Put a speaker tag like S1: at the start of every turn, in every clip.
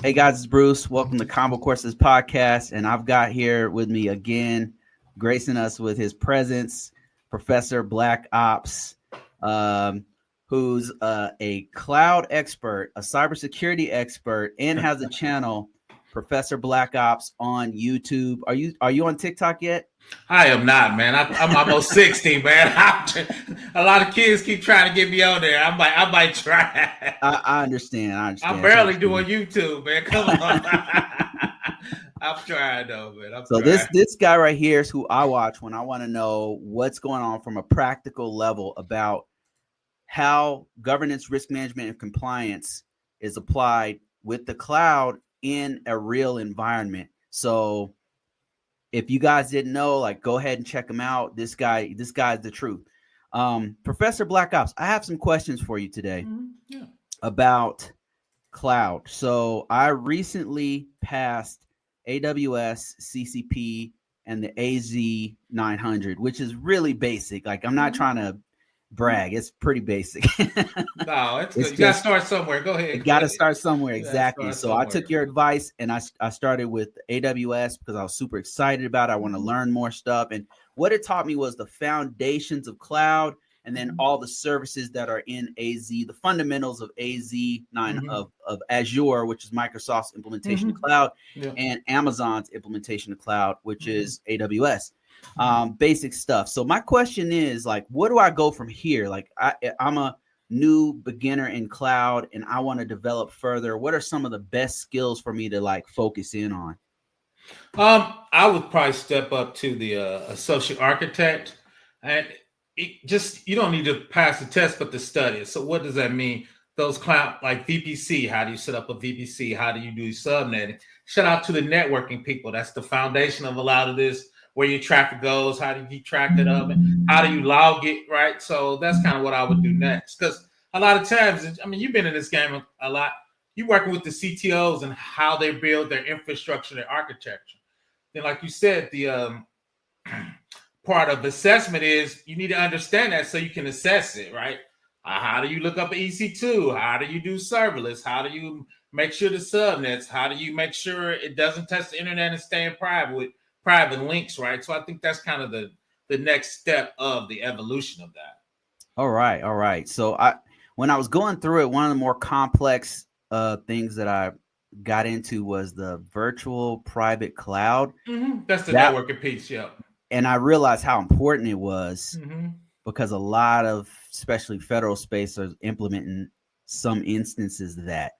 S1: Hey guys, it's Bruce. Welcome to Convocourses podcast, and I've got here with me again, gracing us with his presence, Professor Black Ops, who's a cloud expert, a cybersecurity expert, and has a channel, Professor Black Ops, on YouTube. Are you on TikTok yet?
S2: I am not, man. I'm almost 60, man. A lot of kids keep trying to get me on there. I might try.
S1: I understand.
S2: I'm
S1: It's
S2: barely
S1: understandable.
S2: doing YouTube, man. Come on. I'm trying though, man. I'm
S1: So
S2: trying.
S1: this guy right here is who I watch when I want to know what's going on from a practical level about how governance, risk management, and compliance is applied with the cloud in a real environment. So if you guys didn't know, like, go ahead and check him out. This guy's the truth. Professor Black Ops, I have some questions for you today
S2: Yeah.
S1: about cloud. So I recently passed AWS, CCP, and the AZ 900, which is really basic. Like, I'm not trying to brag. It's pretty basic.
S2: No, it's
S1: It's
S2: good. You gotta
S1: just,
S2: start somewhere. Go
S1: it
S2: ahead. Go
S1: got to
S2: ahead.
S1: start somewhere.
S2: You gotta
S1: Exactly.
S2: start
S1: So I took
S2: somewhere.
S1: your advice and I started with AWS because I was super excited about it. I want to learn more stuff. And what it taught me was the foundations of cloud and then all the services that are in AZ, the fundamentals of AZ 9 of Azure, which is Microsoft's implementation of cloud,
S2: Yeah.
S1: and Amazon's implementation of cloud, which is AWS. Basic stuff. So my question is, like, what do I go from here? Like, I'm a new beginner in cloud and I want to develop further. What are some of the best skills for me to like focus in on?
S2: I would probably step up to the associate architect, and you don't need to pass the test, but to study it. So what does that mean? Those cloud like VPC. How do you set up a VPC? How do you do subnetting? Shout out to the networking people. That's the foundation of a lot of this. Where your traffic goes, how do you keep track of it? How do you log it? Right. So that's kind of what I would do next. Because a lot of times, I mean, you've been in this game a lot. You're working with the CTOs and how they build their infrastructure, their architecture. Then, like you said, the part of assessment is you need to understand that so you can assess it, right? How do you look up EC2? How do you do serverless? How do you make sure the subnets? How do you make sure it doesn't touch the internet and stay in private with private links, right? So I think that's kind of the next step of the evolution of that.
S1: All right. So when I was going through it, one of the more complex things that I got into was the virtual private cloud.
S2: That's the
S1: That
S2: networking piece, yeah.
S1: and I realized how important it was
S2: Mm-hmm.
S1: because a lot of, especially federal space, are implementing some instances of that.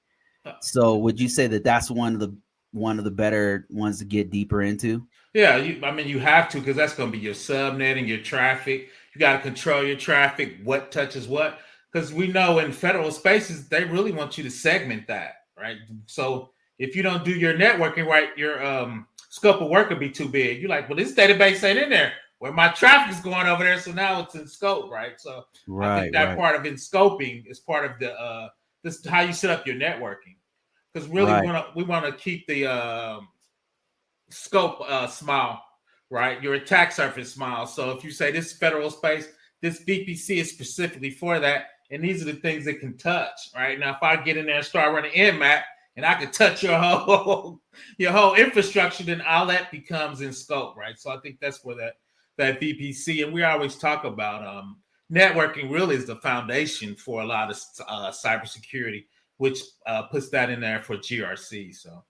S1: So would you say that that's one of the better ones to get deeper into?
S2: Yeah, I mean, you have to because that's going to be your subnet and your traffic. You got to control your traffic, what touches what. Because we know in federal spaces, they really want you to segment that, right? So if you don't do your networking right, your scope of work will be too big. You're like, well, this database ain't in there. Where my traffic is going over there, so now it's in scope, right? So I think that
S1: Right.
S2: part of in scoping is part of the this is how you set up your networking. Because really,
S1: Right.
S2: we want to keep the scope small, right? Your attack surface small. So if you say this federal space, this VPC is specifically for that, and these are the things it can touch, right? Now, if I get in there and start running Nmap, and I could touch your whole infrastructure, then all that becomes in scope, right? So I think that's where that VPC, and we always talk about networking really is the foundation for a lot of cybersecurity, which puts that in there for GRC. So.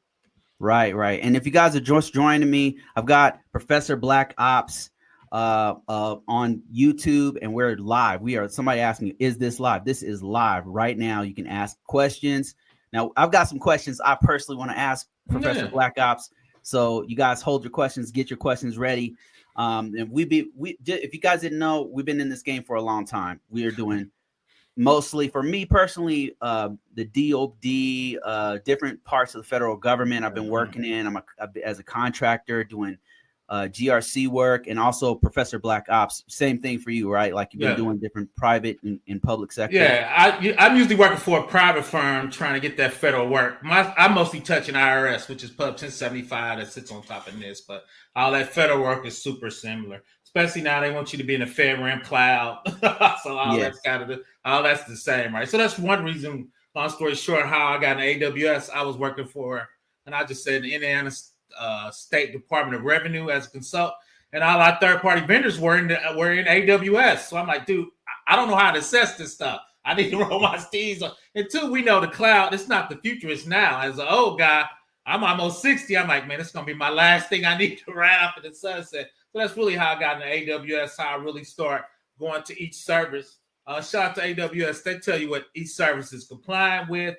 S1: Right. And if you guys are just joining me, I've got Professor Black Ops on YouTube, and we're live. Somebody asked me, is this live? This is live right now. You can ask questions. Now, I've got some questions I personally want to ask Professor Black Ops. So you guys hold your questions, get your questions ready. And if you guys didn't know, we've been in this game for a long time. We are doing mostly, for me personally, the DOD, different parts of the federal government I've been working in. As a contractor doing GRC work, and also Professor Black Ops. Same thing for you, right? Like you've been doing different private and public sector.
S2: Yeah, I'm usually working for a private firm trying to get that federal work. I'm mostly touching IRS, which is Pub 1075 that sits on top of this, but all that federal work is super similar. Especially now they want you to be in the FedRAMP cloud. So all that's the same, right? So that's one reason long story short, how I got in AWS, I was working for, and I just said the Indiana State Department of Revenue as a consultant, and all our third-party vendors were in AWS. So I'm like, dude, I don't know how to assess this stuff. I need to roll my steeds. And two, we know the cloud, it's not the future, it's now. As an old guy, I'm almost 60. I'm like, man, it's going to be my last thing I need to ride off in the sunset. So that's really how I got into AWS, how I really start going to each service. Shout out to AWS. They tell you what each service is compliant with.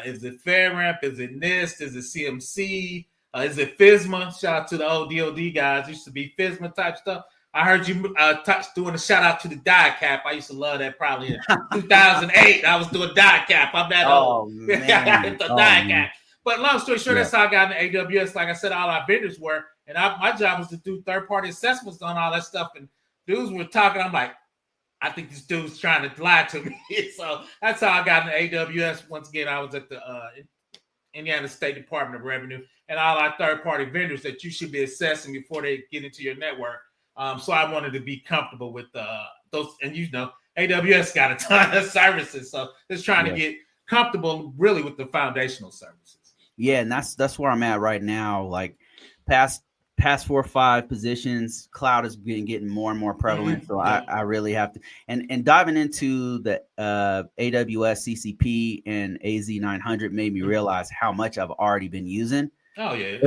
S2: Is it FedRAMP? Is it NIST? Is it CMC? Is it FISMA? Shout out to the old DOD guys. It used to be FISMA type stuff. I heard you doing a shout out to the die cap. I used to love that probably in 2008. I was doing die cap. I'm that old.
S1: Man.
S2: Die cap. But long story short, that's how I got into AWS. Like I said, all our vendors were. And my job was to do third-party assessments on all that stuff. And dudes were talking. I'm like, I think this dude's trying to lie to me. So that's how I got into AWS. Once again, I was at the Indiana State Department of Revenue and all our third-party vendors that you should be assessing before they get into your network. So I wanted to be comfortable with those. And AWS got a ton of services. So just trying to get comfortable really with the foundational services.
S1: Yeah, and that's where I'm at right now. Like past 4 or 5 positions, cloud has been getting more and more prevalent. So I really have to and diving into the AWS CCP and AZ 900 made me realize how much I've already been using.
S2: Oh yeah,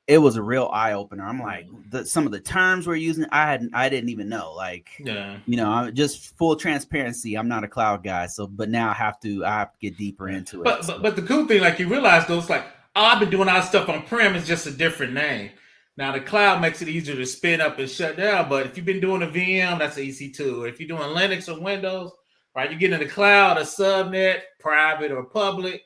S1: it was a real eye opener. I'm like, some of the terms we're using, I didn't even know. Like, I'm just full transparency. I'm not a cloud guy, but now I have to get deeper into it.
S2: But the cool thing, like you realize, those like, I've been doing all this stuff on prem, it's just a different name. Now the cloud makes it easier to spin up and shut down. But if you've been doing a VM, that's an EC2. If you're doing Linux or Windows, right, you get in the cloud, a subnet, private or public.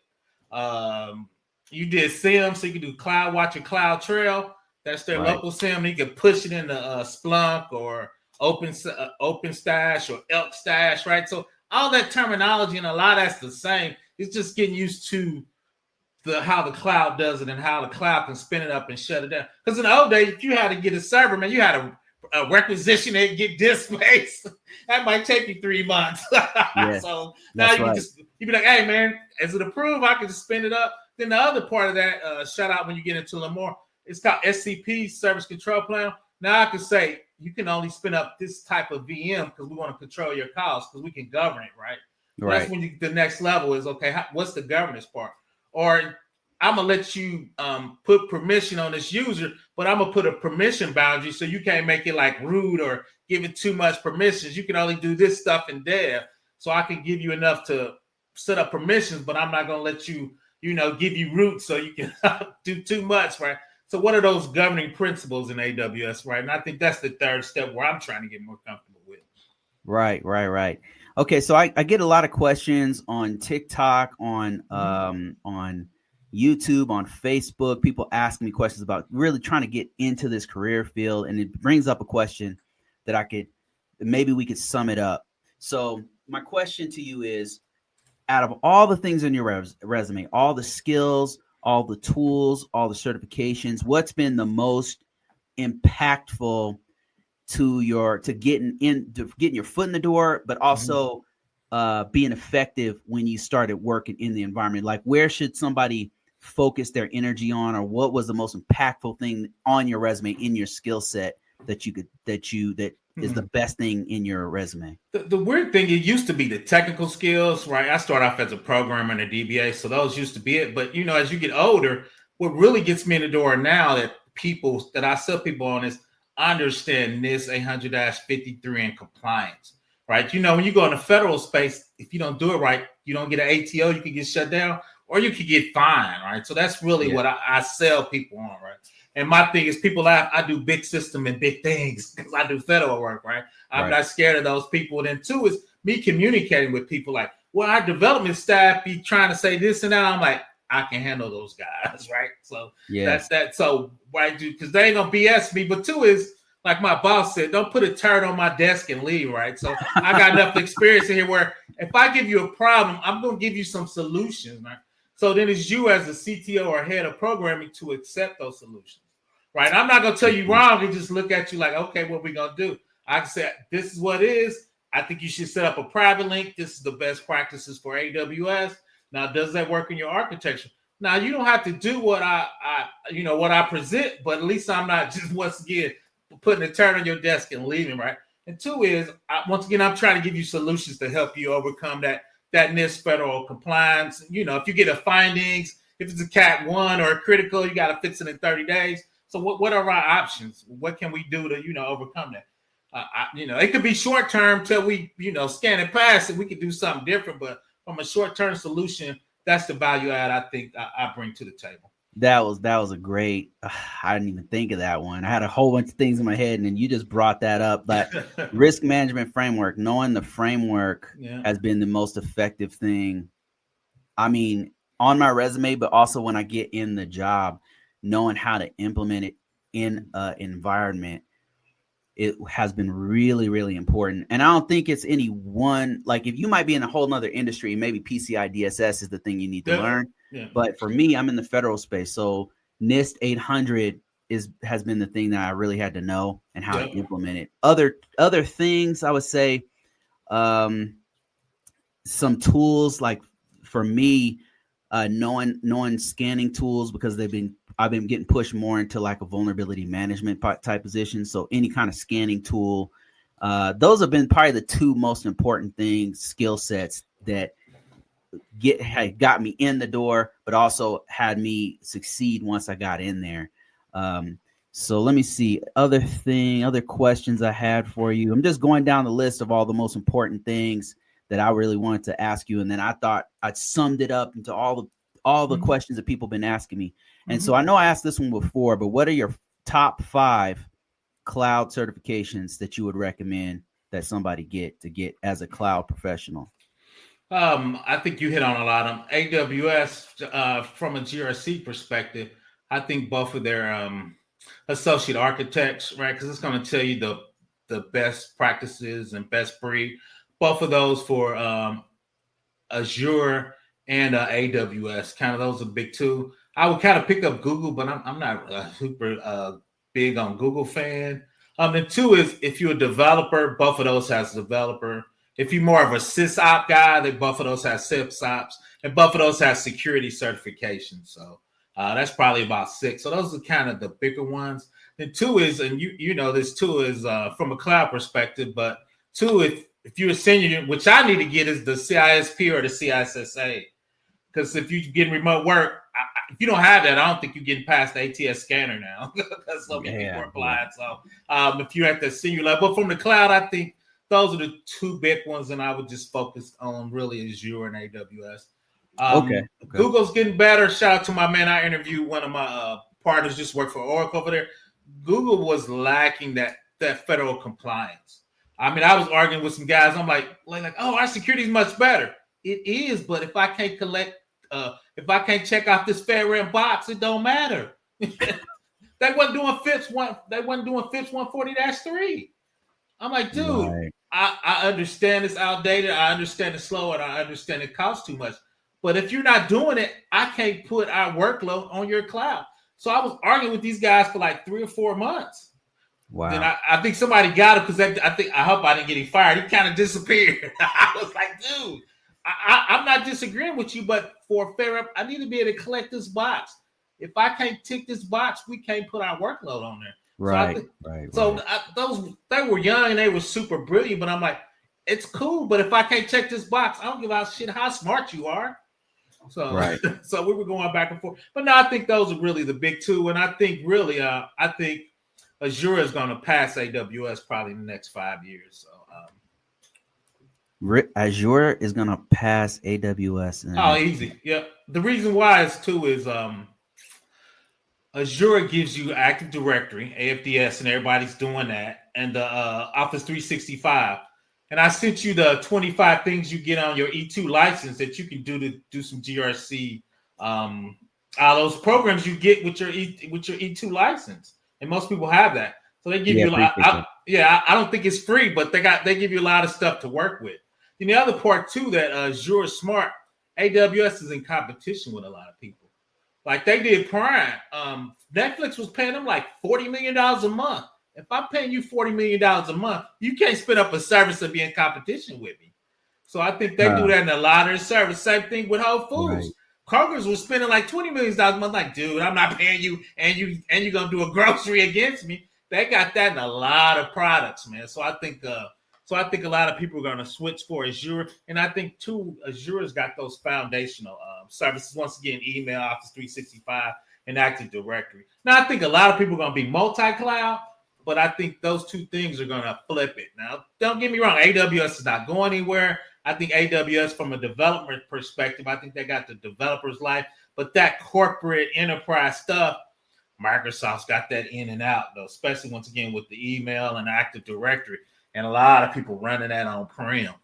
S2: You did SIM, so you can do Cloud Watch and Cloud Trail. That's their local SIM. You can push it into Splunk or OpenStash or Elk Stash, right? So all that terminology and a lot of that's the same. It's just getting used to how the cloud does it and how the cloud can spin it up and shut it down. Because in the old days, if you had to get a server, man, you had a requisition and get disk space. That might take you 3 months. So now you be like, hey, man, is it approved? I can just spin it up. Then the other part of that, shout out when you get into a little more, it's called SCP, Service Control Plan. Now I can say you can only spin up this type of VM because we want to control your costs because we can govern it, right? That's when the next level is, okay, what's the governance part? Or I'm going to let you put permission on this user, but I'm going to put a permission boundary so you can't make it like rude or give it too much permissions. You can only do this stuff in dev. So I can give you enough to set up permissions, but I'm not going to let you give you root so you can do too much, right? So what are those governing principles in AWS, right? And I think that's the third step where I'm trying to get more comfortable with.
S1: Right. Okay, so I get a lot of questions on TikTok, on YouTube, on Facebook. People ask me questions about really trying to get into this career field, and it brings up a question that maybe we could sum it up. So my question to you is, out of all the things in your resume, all the skills, all the tools, all the certifications, what's been the most impactful to getting your foot in the door, but also being effective when you started working in the environment? Like, where should somebody focus their energy on, or what was the most impactful thing on your resume in your skill set that is the best thing in your resume?
S2: The weird thing, it used to be the technical skills, right? I started off as a programmer and a DBA, so those used to be it. But as you get older, what really gets me in the door now that I sell people on is understand NIST 800-53 and compliance, right? When you go in the federal space, if you don't do it right, you don't get an ATO, you can get shut down, or you could get fined, right? So that's really what I sell people on, right? And my thing is, people laugh, I do big system and big things because I do federal work, right? I'm not scared of those people. And then two is me communicating with people like, well, our development staff be trying to say this and that. I'm like, I can handle those guys, right? So that's that. So why do? Because they ain't gonna BS me. But two is, like my boss said, don't put a turd on my desk and leave, right? So I got enough experience in here where if I give you a problem, I'm gonna give you some solutions, right? So then it's you as the CTO or head of programming to accept those solutions. Right. I'm not going to tell you wrong and just look at you like, okay, what we going to do? I can say, this is what it is. I think you should set up a private link. This is the best practices for AWS. Now, does that work in your architecture? Now, you don't have to do what I present, but at least I'm not just once again putting a turn on your desk and leaving, right? And two is, once again, I'm trying to give you solutions to help you overcome that NIST federal compliance. If you get a findings, if it's a Cat 1 or a critical, you got to fix it in 30 days. So what are our options? What can we do to, overcome that? It could be short term till we, scan it past it. We could do something different, but from a short term solution, that's the value add I think I bring to the table.
S1: That was a great. I didn't even think of that one. I had a whole bunch of things in my head, and then you just brought that up. But risk management framework, knowing the framework has been the most effective thing. I mean, on my resume, but also when I get in the job, knowing how to implement it in an environment, it has been really, really important. And I don't think it's any one, like if you might be in a whole nother industry, maybe PCI DSS is the thing you need to learn. Yeah. But for me, I'm in the federal space. So NIST 800 has been the thing that I really had to know and how to implement it. Other things I would say, some tools, like for me, knowing scanning tools, because I've been getting pushed more into like a vulnerability management type position. So any kind of scanning tool, those have been probably the two most important skill sets that got me in the door, but also had me succeed once I got in there. So let me see other questions I had for you. I'm just going down the list of all the most important things that I really wanted to ask you. And then I thought I'd summed it up into all the questions that people have been asking me. And so I know I asked this one before, but what are your top 5 cloud certifications that you would recommend that somebody get as a cloud professional?
S2: I think you hit on a lot of them. AWS, from a GRC perspective, I think both of their associate architects, right? Because it's going to tell you the best practices and best breed. Both of those for Azure and AWS, kind of those are big too. I would kind of pick up Google, but I'm not a super big on Google fan. And 2 is if you're a developer, both of those has a developer. If you're more of a SysOp guy, then both of those have SysOps, and both of those have security certification. So that's probably about 6. So those are kind of the bigger ones. And 2 is, and this 2 is from a cloud perspective, but 2, if you're a senior, which I need to get is the CISP or the CISSA. Because if you're getting remote work, if you don't have that, I don't think you're getting past the ATS scanner now. Because so many people are applied. So if you're at the senior level, but from the cloud, I think those are the 2 big ones, and I would just focus on really Azure and AWS. Okay. Google's getting better. Shout out to my man. I interviewed one of my partners, just worked for Oracle over there. Google was lacking that federal compliance. I mean, I was arguing with some guys. I'm like, oh, our security is much better. It is, but if I can't if I can't check off this FedRAMP box, it don't matter. They wasn't doing FIPS 140-3. I'm like, dude, right. I understand it's outdated. I understand it's slow, and I understand it costs too much. But if you're not doing it, I can't put our workload on your cloud. So I was arguing with these guys for like 3 or 4 months. Wow. Then I think somebody got him because I hope I didn't get him fired. He kind of disappeared. I was like, dude, I'm not disagreeing with you, but for FedRAMP, I need to be able to collect this box. If I can't tick this box, we can't put our workload on there.
S1: Right,
S2: so those, they were young and they were super brilliant, but I'm like, it's cool, but if I can't check this box, I don't give a shit how smart you are. So, so we were going back and forth. But no, I think those are really the big 2. And I think really, I think Azure is going to pass AWS probably in the next 5 years. So
S1: Azure is going to pass AWS.
S2: Easy. Yeah. The reason why is Azure gives you Active Directory, AFDS, and everybody's doing that, and Office 365. And I sent you the 25 things you get on your E2 license that you can do to do some GRC. All those programs you get with your E2 license, and most people have that. So they give you a lot. I don't think it's free, but they give you a lot of stuff to work with. And the other part too, that Azure is smart. AWS is in competition with a lot of people. Like they did Prime. Netflix was paying them like $40 million a month. If I'm paying you $40 million a month, you can't spin up a service to be in competition with me. So I think they do that in a lot of the service. Same thing with Whole Foods. Right. Kroger's was spending like $20 million a month. Like, dude, I'm not paying you, and you're gonna do a grocery against me. They got that in a lot of products, man. So I think a lot of people are gonna switch for Azure, and I think too, Azure's got those foundational services. Once again, email, Office 365, and Active Directory. Now I think a lot of people are gonna be multi-cloud, but I think those two things are gonna flip it. Now, don't get me wrong, AWS is not going anywhere. I think AWS, from a development perspective, I think they got the developer's life, but that corporate enterprise stuff, Microsoft's got that in and out, though, especially once again with the email and Active Directory, and a lot of people running that on-prem.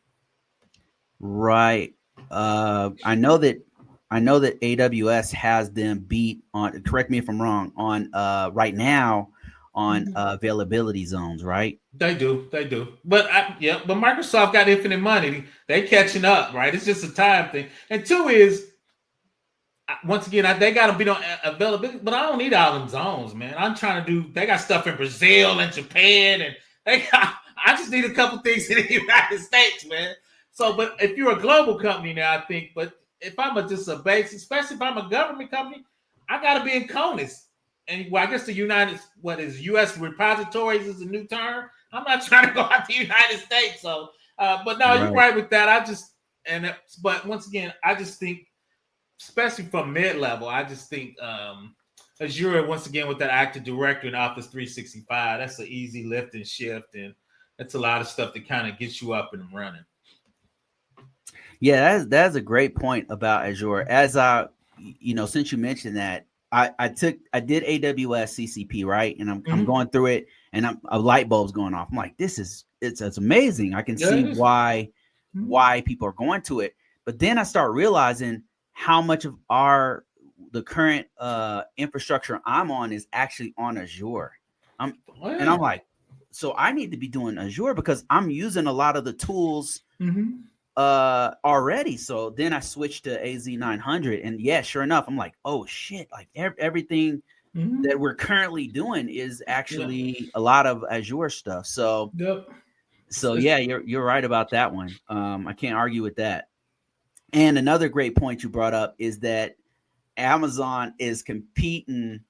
S1: Right. I know that AWS has them beat on. Correct me if I'm wrong. On right now on availability zones, right?
S2: They do. But Microsoft got infinite money. They catching up, right? It's just a time thing. And two is, once again, they got to be on availability, but I don't need all them zones, man. I'm trying to do. They got stuff in Brazil and Japan, and I just need a couple things in the United States, man. So, but if you're a global company now, I think. But if I'm just a base, especially if I'm a government company, I got to be in CONUS. And well, I guess the U.S. repositories is a new term. I'm not trying to go out to the United States. So, but no, You're right with that. But once again, I just think, especially from mid-level, I just think Azure, once again, with that Active Directory and Office 365, that's an easy lift and shift. And that's a lot of stuff that kind of gets you up and running.
S1: Yeah, that's a great point about Azure. As since you mentioned that, I did AWS CCP, right? And I'm going through it, and a light bulb's going off. I'm like, it's amazing. I can see why people are going to it. But then I start realizing how much of the current infrastructure I'm on is actually on Azure. And I'm like, so I need to be doing Azure because I'm using a lot of the tools already. So then I switched to AZ900, and yeah, sure enough, I'm like, oh shit, like everything that we're currently doing is actually a lot of Azure stuff. So yeah, you're right about that one. I can't argue with that. And another great point you brought up is that Amazon is competing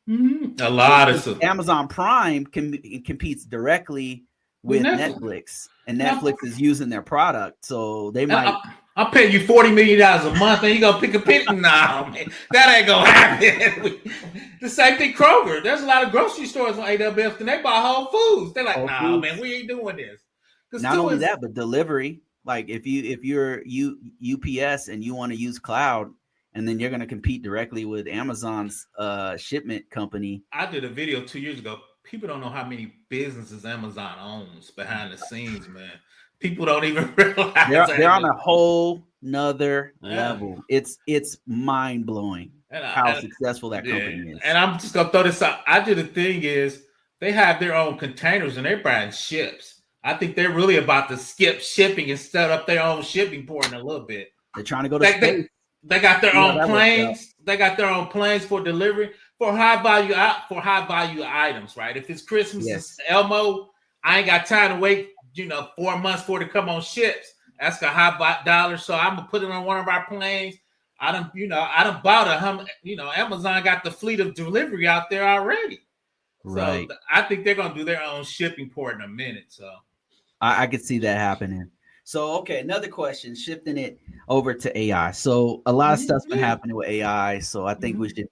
S2: a lot of stuff.
S1: Amazon Prime competes directly with Netflix, and Netflix is using their product, so they might.
S2: I'll pay you $40 million a month, and you gonna pick a pit? Nah, man, that ain't gonna happen. The same thing, Kroger. There's a lot of grocery stores on AWS, and they buy Whole Foods. They're like, nah, man, we ain't doing this.
S1: Not only that, but delivery. Like if you're UPS and you want to use cloud, and then you're going to compete directly with Amazon's shipment company.
S2: I did a video 2 years ago. People don't know how many businesses Amazon owns behind the scenes, man. People don't even realize
S1: they're on a whole nother level. It's mind blowing how successful that company is.
S2: And I'm just gonna throw this out. I did the thing is they have their own containers and they're buying ships. I think they're really about to skip shipping and set up their own shipping port in a little bit.
S1: They're trying to go to space.
S2: They got their own planes. They got their own planes for delivery for high value items, right? If it's Christmas, it's Elmo, I ain't got time to wait, 4 months for it to come on ships. That's a high dollar. So I'm gonna put it on one of our planes. I done bought Amazon got the fleet of delivery out there already.
S1: Right.
S2: So I think they're gonna do their own shipping port in a minute. So
S1: I could see that happening. So, okay, another question, shifting it over to AI. So a lot of stuff's been happening with AI. So I think we should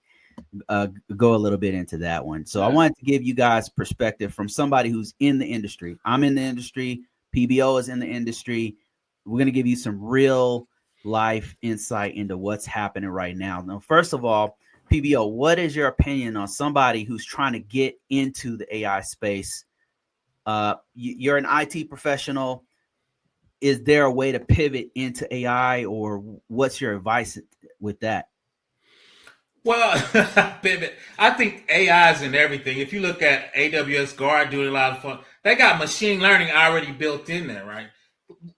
S1: go a little bit into that one. So I wanted to give you guys perspective from somebody who's in the industry. I'm in the industry. PBO is in the industry. We're going to give you some real life insight into what's happening right now. Now, first of all, PBO, what is your opinion on somebody who's trying to get into the AI space? You're an IT professional. Is there a way to pivot into AI, or what's your advice with that?
S2: Well, pivot. I think AI is in everything. If you look at AWS Guard doing a lot of fun, they got machine learning already built in there, right?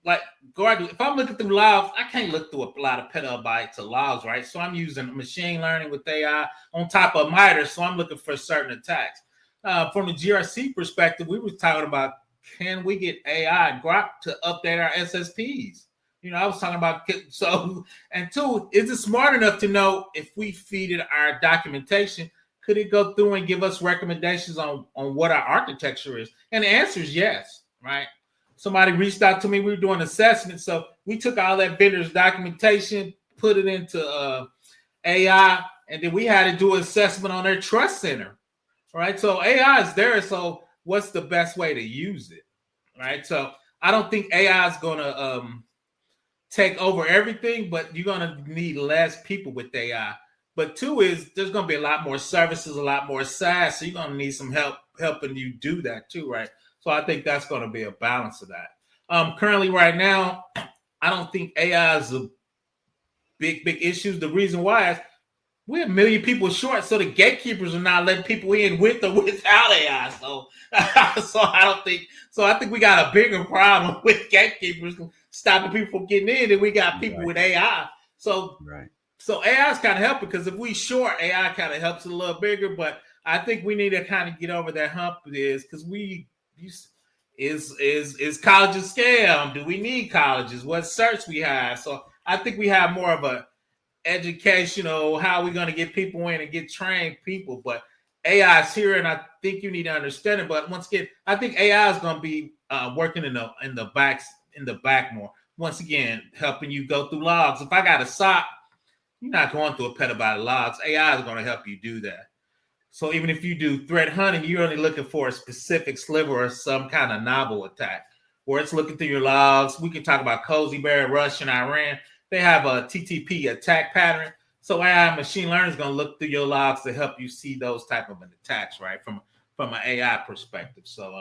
S2: Like Guard, if I'm looking through logs, I can't look through a lot of petabytes of logs, right? So I'm using machine learning with AI on top of MITRE. So I'm looking for certain attacks. from the GRC perspective, we were talking about, can we get AI Grok to update our SSPs? I was talking about, so, and two, is it smart enough to know if we feed it our documentation, could it go through and give us recommendations on what our architecture is? And the answer is yes, right? Somebody reached out to me, we were doing assessment. So we took all that vendor's documentation, put it into AI, and then we had to do an assessment on their trust center, right? So AI is there. So what's the best way to use it, right? So I don't think AI is going to take over everything, but you're going to need less people with AI. But two is there's going to be a lot more services, a lot more SaaS. So you're going to need some help helping you do that too, right? So I think that's going to be a balance of that. Currently, right now, I don't think AI is a big issue. The reason why is we're 1 million people short, so the gatekeepers are not letting people in with or without AI. So, so I don't think. So I think we got a bigger problem with gatekeepers stopping people from getting in, than we got people with AI. So, so AI is kind of helping, because if we short, AI kind of helps it a little bigger. But I think we need to kind of get over that hump. Because is college a scam? Do we need colleges? What certs we have? So I think we have more of a educational, how we're going to get people in and get trained people. But AI is here, and I think you need to understand it. But once again, I think AI is going to be working in the back more. Once again, helping you go through logs. If I got a SOC, you're not going through a petabyte of logs. AI is going to help you do that. So even if you do threat hunting, you're only looking for a specific sliver or some kind of novel attack, where it's looking through your logs. We can talk about Cozy Bear, Russia, and Iran. They have a TTP attack pattern. So AI machine learning is going to look through your logs to help you see those type of attacks, right? From an AI perspective. So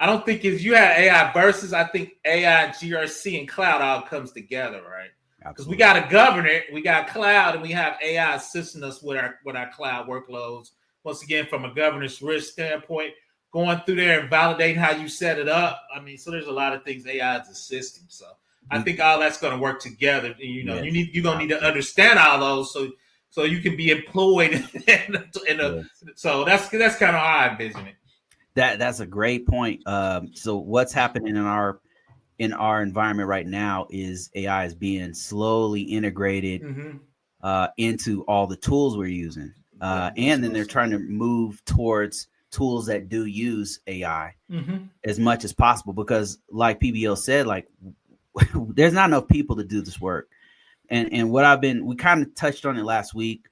S2: I don't think if you had AI versus, I think AI, GRC, and cloud all comes together, right? Because we got to govern it. We got cloud, and we have AI assisting us with our cloud workloads. Once again, from a governance risk standpoint, going through there and validating how you set it up. I mean, so there's a lot of things AI is assisting. So I think all that's going to work together. You're gonna need to understand all those so you can be employed. So that's kind of how I envision it.
S1: That's a great point. So what's happening in our environment right now is AI is being slowly integrated into all the tools we're using. And then they're trying to move towards tools that do use AI as much as possible, because like PBO said, like there's not enough people to do this work. And we kind of touched on it last week.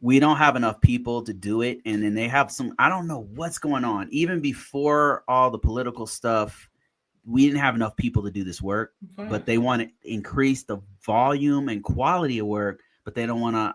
S1: We don't have enough people to do it. And then they have I don't know what's going on. Even before all the political stuff, we didn't have enough people to do this work, but they want to increase the volume and quality of work, but they don't want to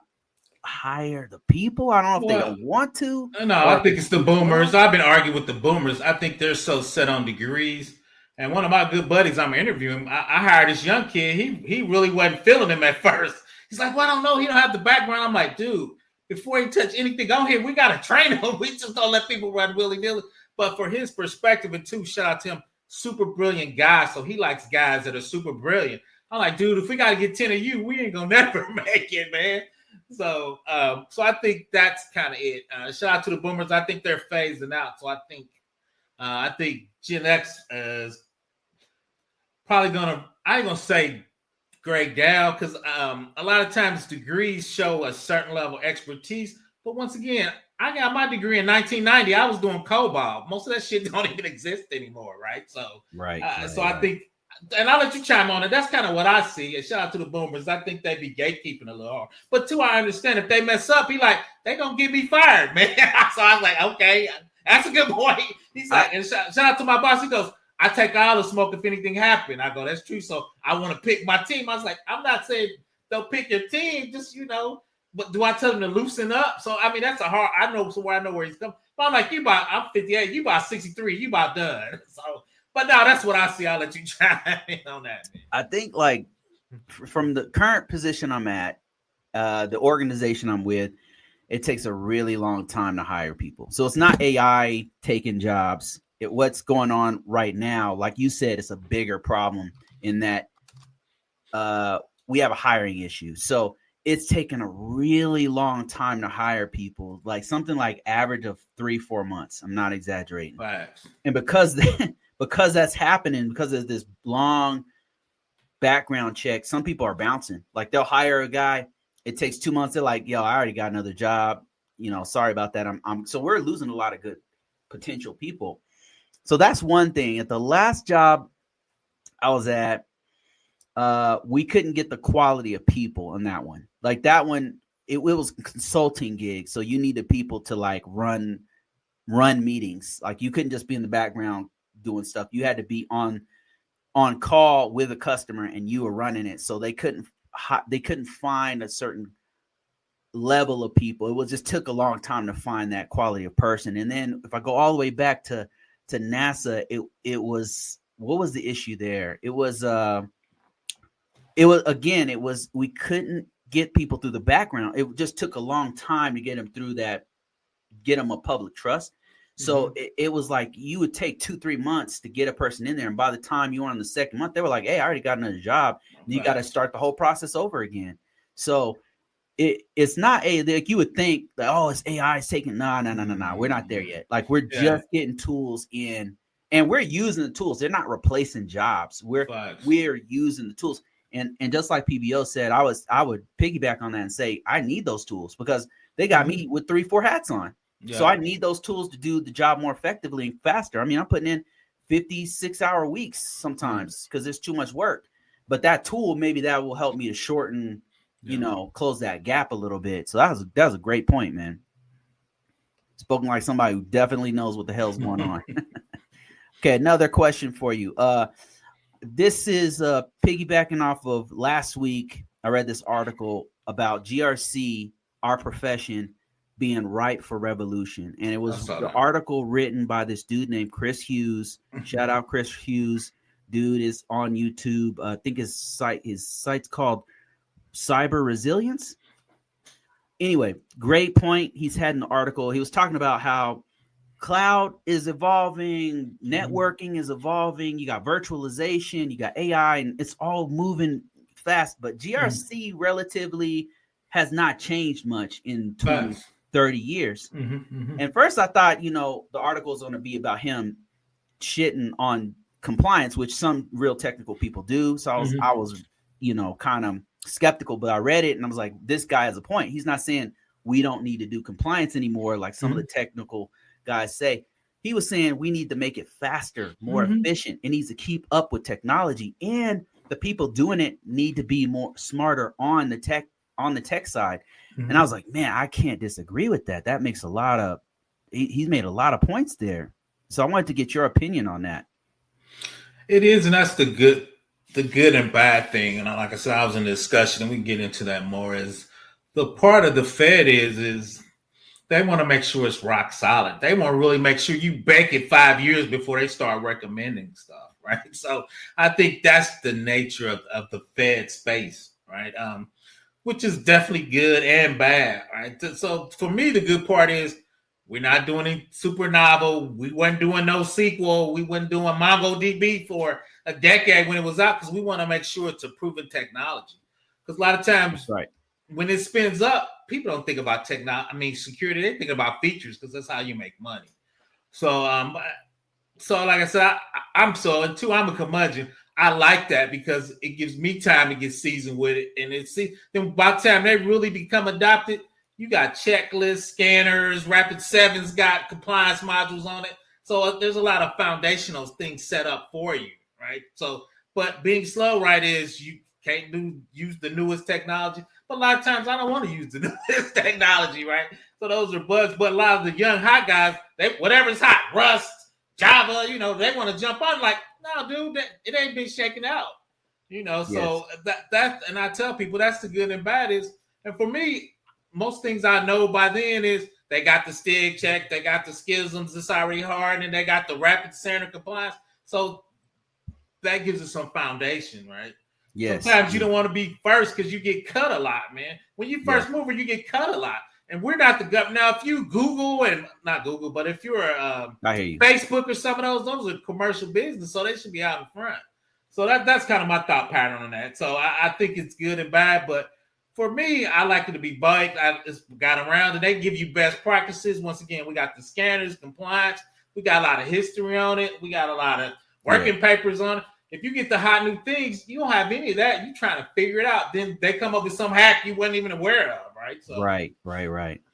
S1: hire the people. I don't know if they don't want to.
S2: No, I think it's the boomers. I've been arguing with the boomers. I think they're so set on degrees. And one of my good buddies I'm interviewing, I hired this young kid. He really wasn't feeling him at first. He's like, well, I don't know. He don't have the background. I'm like, dude, before he touch anything on here, we got to train him. We just don't let people run willy-nilly. But for his perspective, and two, shout out to him, super brilliant guy. So he likes guys that are super brilliant. I'm like, dude, if we got to get 10 of you, we ain't going to never make it, man. So I think that's kind of it. Shout out to the boomers. I think they're phasing out. So I think Gen X is probably I ain't gonna say grade down, because a lot of times degrees show a certain level of expertise. But once again, I got my degree in 1990. I was doing COBOL. Most of that shit don't even exist anymore, right? So I think, and I'll let you chime on it. That's kind of what I see. And shout out to the boomers. I think they be gatekeeping a little hard. But two, I understand if they mess up, they gonna get me fired, man. So I was like, okay, that's a good point. He's like, and shout out to my boss. He goes, I take all the smoke if anything happened. I go, that's true. So I want to pick my team. I was like, I'm not saying don't pick your team, just but do I tell them to loosen up? So I mean, that's a hard. I know where he's coming. But I'm like, I'm 58. You about 63. You about done. So. But no, that's what I see. I'll let you chime in on that, man.
S1: I think, like, from the current position I'm at, the organization I'm with, it takes a really long time to hire people. So it's not AI taking jobs. What's going on right now, like you said, it's a bigger problem in that we have a hiring issue. So it's taken a really long time to hire people, like something like average of 3-4 months. I'm not exaggerating.
S2: Facts.
S1: And because that's happening, because of this long background check, some people are bouncing. Like they'll hire a guy, it takes 2 months. They're like, yo, I already got another job. Sorry about that. So we're losing a lot of good potential people. So that's one thing. At the last job I was at, we couldn't get the quality of people on that one. Like that one, it was a consulting gig. So you needed people to like run meetings. Like you couldn't just be in the background doing stuff. You had to be on call with a customer and you were running it. So they couldn't find a certain level of people. It just took a long time to find that quality of person. And then if I go all the way back to NASA, it was, what was the issue there? It was we couldn't get people through the background. It just took a long time to get them through that, get them a public trust. So it was like you would take 2-3 months to get a person in there. And by the time you were on the second month, they were like, hey, I already got another job. And you got to start the whole process over again. So it's not like you would think that, oh, it's AI is taking. No. We're not there yet. Like we're just getting tools in and we're using the tools. They're not replacing jobs. We're using the tools. And just like PBO said, I would piggyback on that and say, I need those tools because they got me with 3-4 hats on. Yeah. So I need those tools to do the job more effectively and faster. I mean, I'm putting in 56-hour weeks sometimes because there's too much work. But that tool, maybe that will help me to shorten, close that gap a little bit. So that was a great point, man. Spoken like somebody who definitely knows what the hell's going on. Okay, another question for you. This is piggybacking off of last week. I read this article about GRC, our profession, being ripe for revolution. And it was the article written by this dude named Chris Hughes. Shout out Chris Hughes. Dude is on YouTube. I think his site's called Cyber Resilience. Anyway, great point. He's had an article. He was talking about how cloud is evolving, networking is evolving, you got virtualization, you got AI, and it's all moving fast. But GRC relatively has not changed much in 20-30 years. And first I thought, the article is going to be about him shitting on compliance, which some real technical people do. So I was kind of skeptical, but I read it and I was like, this guy has a point. He's not saying we don't need to do compliance anymore like some of the technical guys say. He was saying we need to make it faster, more efficient. It needs to keep up with technology, and the people doing it need to be more smarter on the tech side. And I was like, man, I can't disagree with that. That makes he's made a lot of points there. So I wanted to get your opinion on that.
S2: It is, and that's the good and bad thing. And like I said, I was in a discussion, and we can get into that more. Is the part of the Fed is they want to make sure it's rock solid. They want to really make sure you bank it 5 years before they start recommending stuff, right? So I think that's the nature of the Fed space, right? Which is definitely good and bad, right? So for me, the good part is we're not doing any super novel. We weren't doing NoSQL. We weren't doing MongoDB for a decade when it was out because we want to make sure it's a proven technology. Because a lot of times when it spins up, people don't think about security. They think about features because that's how you make money. So, like I said, I'm a curmudgeon. I like that because it gives me time to get seasoned with it. And then by the time they really become adopted, you got checklists, scanners, Rapid7's got compliance modules on it. So there's a lot of foundational things set up for you, right? So, but being slow, right, is you can't use the newest technology. But a lot of times I don't want to use the newest technology, right? So those are bugs. But a lot of the young hot guys, whatever's hot, Rust, Java, they want to jump on like, no, dude, it ain't been shaken out. So that and I tell people that's the good and bad is, and for me, most things I know by then is they got the STIG check, they got the schisms, it's already hard, and they got the rapid center compliance. So that gives us some foundation, right? Yes. Sometimes you don't want to be first because you get cut a lot, man. When you first mover, you get cut a lot. And we're not the government. Now, if you Google and not Google, but if you're Facebook or some of those are commercial business, so they should be out in front. So that's kind of my thought pattern on that. So I think it's good and bad, but For me, I like it to be biked. I just got around, and they give you best practices. Once again, we got the scanners, compliance. We got a lot of history on it. We got a lot of working papers on it. If you get the hot new things, you don't have any of that. You're trying to figure it out. Then they come up with some hack you wasn't even aware of, right? So,
S1: right.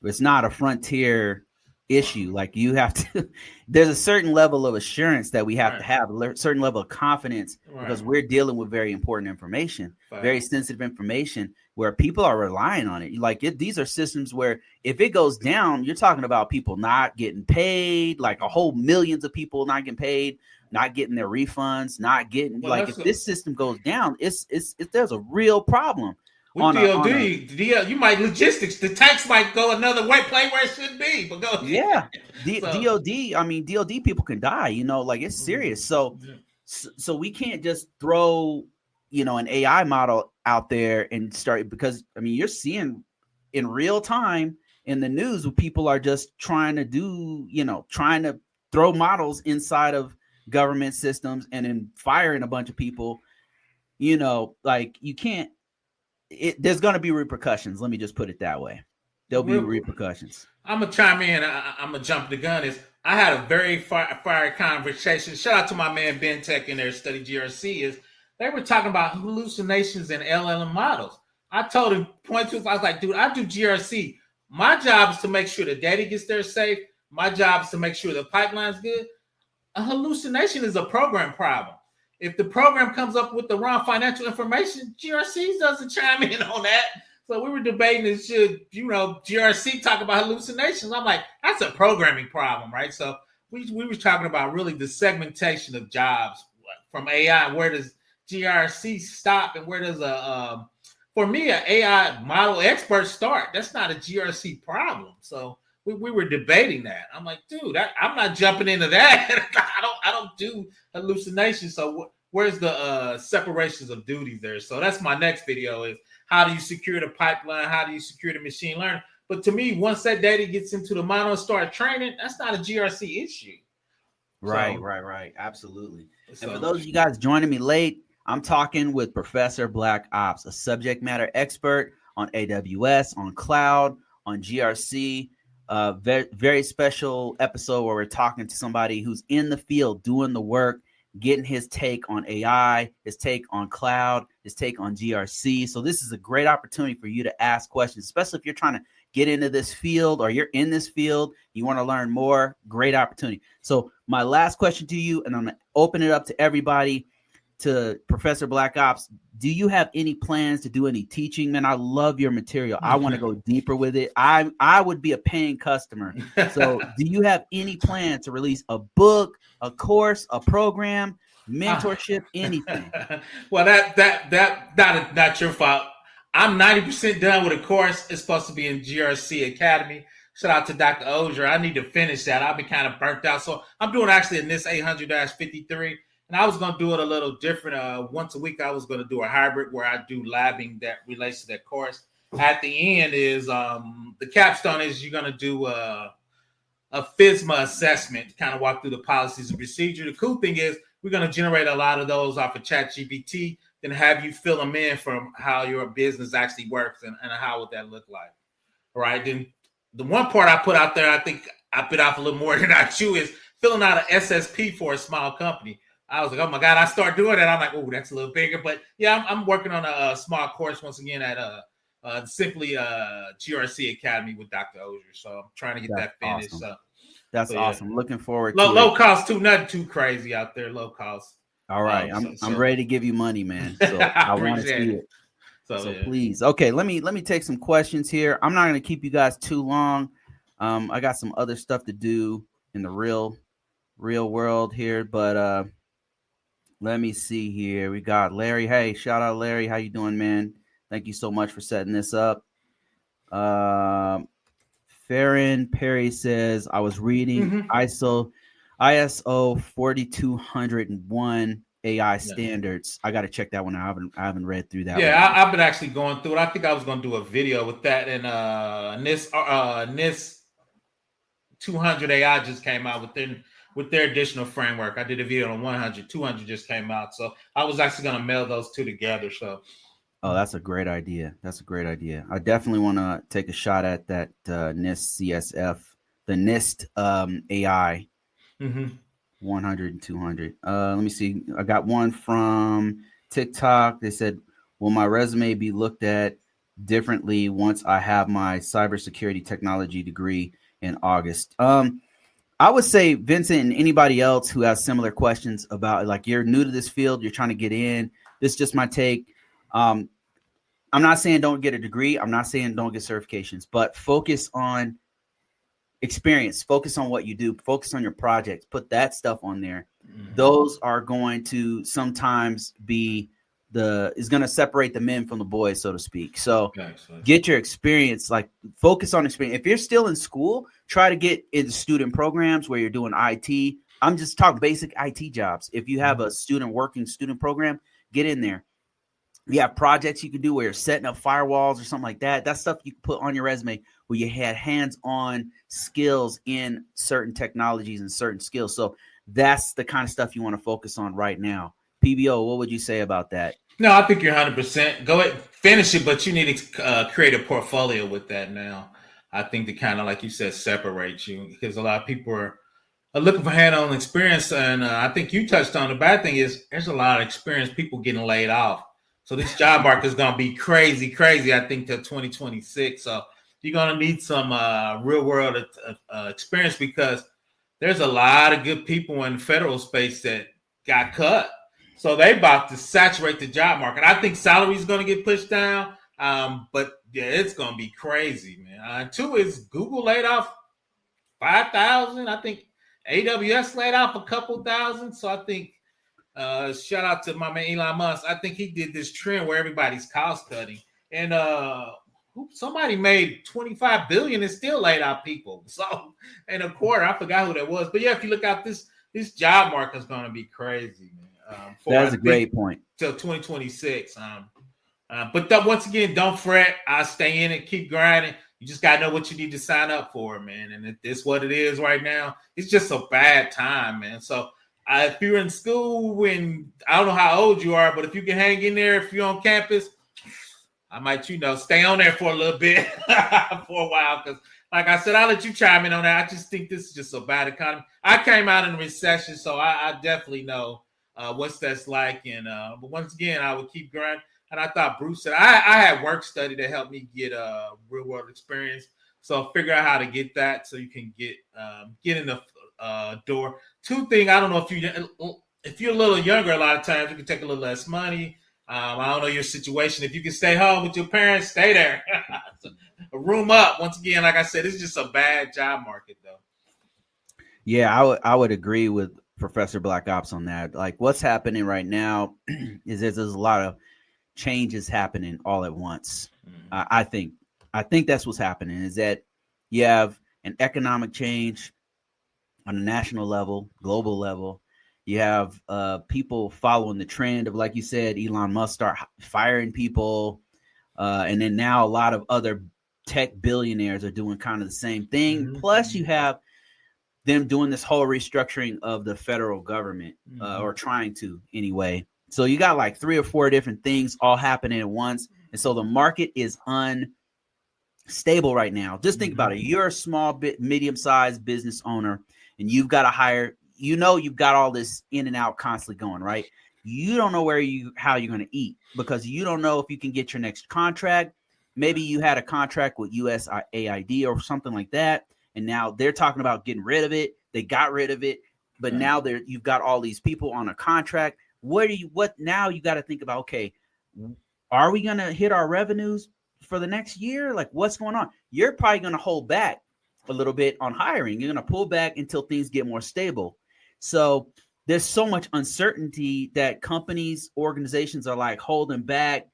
S1: It's not a frontier issue. Like you have to, there's a certain level of assurance that we have to have, a certain level of confidence because we're dealing with very important information, very sensitive information where people are relying on it. Like these are systems where if it goes down, you're talking about people not getting paid, like a whole millions of people not getting paid, not getting their refunds, not getting if this system goes down, it's there's a real problem.
S2: With DOD, you might logistics. The tanks might go another way, play where it should be. But go
S1: ahead. DOD. I mean, DOD people can die. Like it's serious. So we can't just throw an AI model out there and start because you're seeing in real time in the news where people are just trying to throw models inside of government systems and then firing a bunch of people. You can't. There's going to be repercussions. Let me just put it that way. There'll be repercussions.
S2: I'm going to chime in. I'm going to jump the gun. I had a very fiery conversation. Shout out to my man Ben Tech in their study GRC. They were talking about hallucinations and LLM models. I told him, I was like, dude, I do GRC. My job is to make sure the data gets there safe. My job is to make sure the pipeline's good. A hallucination is a program problem. If the program comes up with the wrong financial information, GRC doesn't chime in on that. So we were debating, should GRC talk about hallucinations? I'm like, that's a programming problem, right? So we were talking about really the segmentation of jobs from AI. Where does GRC stop, and where does for me, an AI model expert start? That's not a GRC problem. So we were debating that. I'm like, dude, I'm not jumping into that. I don't do hallucinations. So where's the separations of duties there? So that's my next video is how do you secure the pipeline? How do you secure the machine learning? But to me, once that data gets into the model and start training, that's not a GRC issue.
S1: Right. Absolutely. So, and for those of you guys joining me late, I'm talking with Professor Black Ops, a subject matter expert on AWS, on cloud, on GRC. Very, very special episode where we're talking to somebody who's in the field doing the work, getting his take on AI, his take on cloud, his take on GRC. So this is a great opportunity for you to ask questions, especially if you're trying to get into this field or you're in this field, you want to learn more, great opportunity. So my last question to you, and I'm going to open it up to everybody, to Professor Black Ops. Do you have any plans to do any teaching? Man, I love your material. I want to go deeper with it. I would be a paying customer. So do you have any plan to release a book, a course, a program, mentorship, anything?
S2: Well, that not your fault. I'm 90% done with a course. It's supposed to be in GRC Academy. Shout out to Dr. Ozier. I need to finish that. I've been kind of burnt out. So I'm doing actually a NIST 800-53. And I was going to do it a little different. Once a week, I was going to do a hybrid where I do labbing that relates to that course. At the end is the capstone is you're going to do a FISMA assessment, kind of walk through the policies and procedure. The cool thing is we're going to generate a lot of those off of ChatGPT, then have you fill them in from how your business actually works and how would that look like. All right. Then the one part I put out there, I think I bit off a little more than I chew, is filling out an SSP for a small company. I was like, oh my God, I start doing that. I'm like, oh, that's a little bigger. But yeah, I'm working on a small course once again at simply GRC Academy with Dr. Ozier. So I'm trying to get that finished.
S1: Awesome. That's awesome. Looking forward
S2: to low cost too, nothing too crazy out there. Low cost.
S1: All right. I'm ready to give you money, man. So I want to see it. So please. Okay, let me take some questions here. I'm not gonna keep you guys too long. I got some other stuff to do in the real world here, but let me see here. We got Larry. Hey, shout out Larry. How you doing, man? Thank you so much for setting this up. Farron Perry says, I was reading ISO 4201 AI standards. I got to check that one out. I haven't read through that.
S2: Yeah, I've been actually going through it. I think I was going to do a video with that. And NIST 200 AI just came out with their additional framework. I did a video on 100, 200 just came out. So I was actually going to meld those two together. So
S1: Oh, that's a great idea. That's a great idea. I definitely want to take a shot at that NIST CSF, the NIST AI
S2: Mm-hmm.
S1: 100 and 200. Let me see. I got one from TikTok. They said, will my resume be looked at differently once I have my cybersecurity technology degree in August? I would say Vincent and anybody else who has similar questions about, like, you're new to this field, you're trying to get in. This is just my take. I'm not saying don't get a degree. I'm not saying don't get certifications, but focus on experience, focus on what you do, focus on your projects, put that stuff on there.
S2: Mm-hmm.
S1: Those are going to sometimes be is going to separate the men from the boys, so to speak. So get your experience, like focus on experience. If you're still in school, try to get into student programs where you're doing IT. I'm just talking basic IT jobs. If you have a student program, get in there. You have projects you can do where you're setting up firewalls or something like that. That's stuff you can put on your resume where you had hands-on skills in certain technologies and certain skills. So that's the kind of stuff you want to focus on right now. PBO, what would you say about that?
S2: No, I think you're 100%. Go ahead, finish it, but you need to create a portfolio with that now. I think to kind of, like you said, separate you, because a lot of people are looking for hand-on experience. And I think you touched on the bad thing is there's a lot of experienced people getting laid off. So this job market is going to be crazy, I think, till 2026. So you're going to need some real world experience, because there's a lot of good people in the federal space that got cut. So they about to saturate the job market. I think salary is going to get pushed down. But yeah, it's going to be crazy, man. Two is Google laid off 5,000. I think AWS laid off a couple thousand. So I think shout out to my man Elon Musk. I think he did this trend where everybody's cost cutting, and somebody made 25 billion and still laid out people. So in a quarter, I forgot who that was, but yeah, if you look out, this job market is going to be crazy, man.
S1: That's a great point.
S2: Till 2026. But once again, don't fret. I'll stay in it, keep grinding. You just got to know what you need to sign up for, man. And it's what it is right now. It's just a bad time, man. So if you're in school, and I don't know how old you are, but if you can hang in there, if you're on campus, I might, stay on there for a little bit for a while. Because like I said, I'll let you chime in on that. I just think this is just a bad economy. I came out in a recession, so I definitely know what's that's like. And but once again, I would keep grinding. And I thought Bruce said I had work study to help me get real world experience. So figure out how to get that so you can get in the door. Two thing, I don't know if you're a little younger, a lot of times you can take a little less money. I don't know your situation. If you can stay home with your parents, stay there. Room up. Once again, like I said, it's just a bad job market, though.
S1: Yeah, I would agree with Professor Black Ops on that. Like, what's happening right now is there's a lot of changes happening all at once. I think that's what's happening, is that you have an economic change on a national level, global level. You have people following the trend of, like you said, Elon Musk start firing people. And then now a lot of other tech billionaires are doing kind of the same thing. Mm-hmm. Plus you have them doing this whole restructuring of the federal government, or trying to anyway. So you got like 3 or 4 different things all happening at once. And so the market is unstable right now. Just think about it. You're a small medium-sized business owner, and you've got to hire, you've got all this in and out constantly going, right? You don't know how you're going to eat, because you don't know if you can get your next contract. Maybe you had a contract with USAID or something like that, and now they're talking about getting rid of it. They got rid of it, but now you've got all these people on a contract. Now you got to think about, okay, are we going to hit our revenues for the next year? Like, what's going on? You're probably going to hold back a little bit on hiring. You're going to pull back until things get more stable. So there's so much uncertainty that companies, organizations are like holding back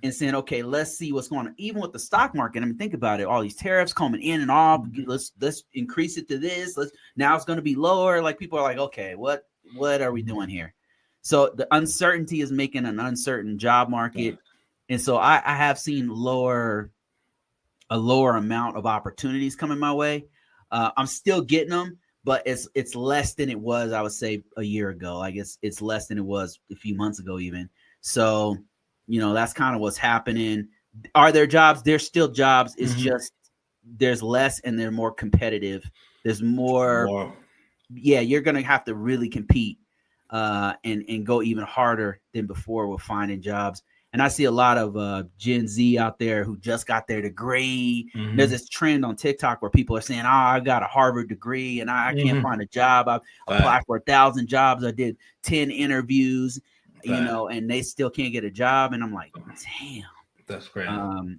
S1: and saying, okay, let's see what's going on. Even with the stock market, I mean, think about it. All these tariffs coming in and off. Let's increase it to this. Now it's going to be lower. Like, people are like, okay, what are we doing here? So the uncertainty is making an uncertain job market. And so I have seen a lower amount of opportunities coming my way. I'm still getting them, but it's less than it was, I would say, a year ago. I guess it's less than it was a few months ago even. So That's kind of what's happening. Are there jobs? There's still jobs. It's just there's less and they're more competitive. There's more. Yeah, you're gonna have to really compete and go even harder than before with finding jobs. And I see a lot of Gen Z out there who just got their degree. There's this trend on TikTok where people are saying, "Oh, I got a Harvard degree and I can't find a job. I applied for 1,000 jobs. I did 10 interviews, and they still can't get a job." And I'm like, damn.
S2: That's great.
S1: And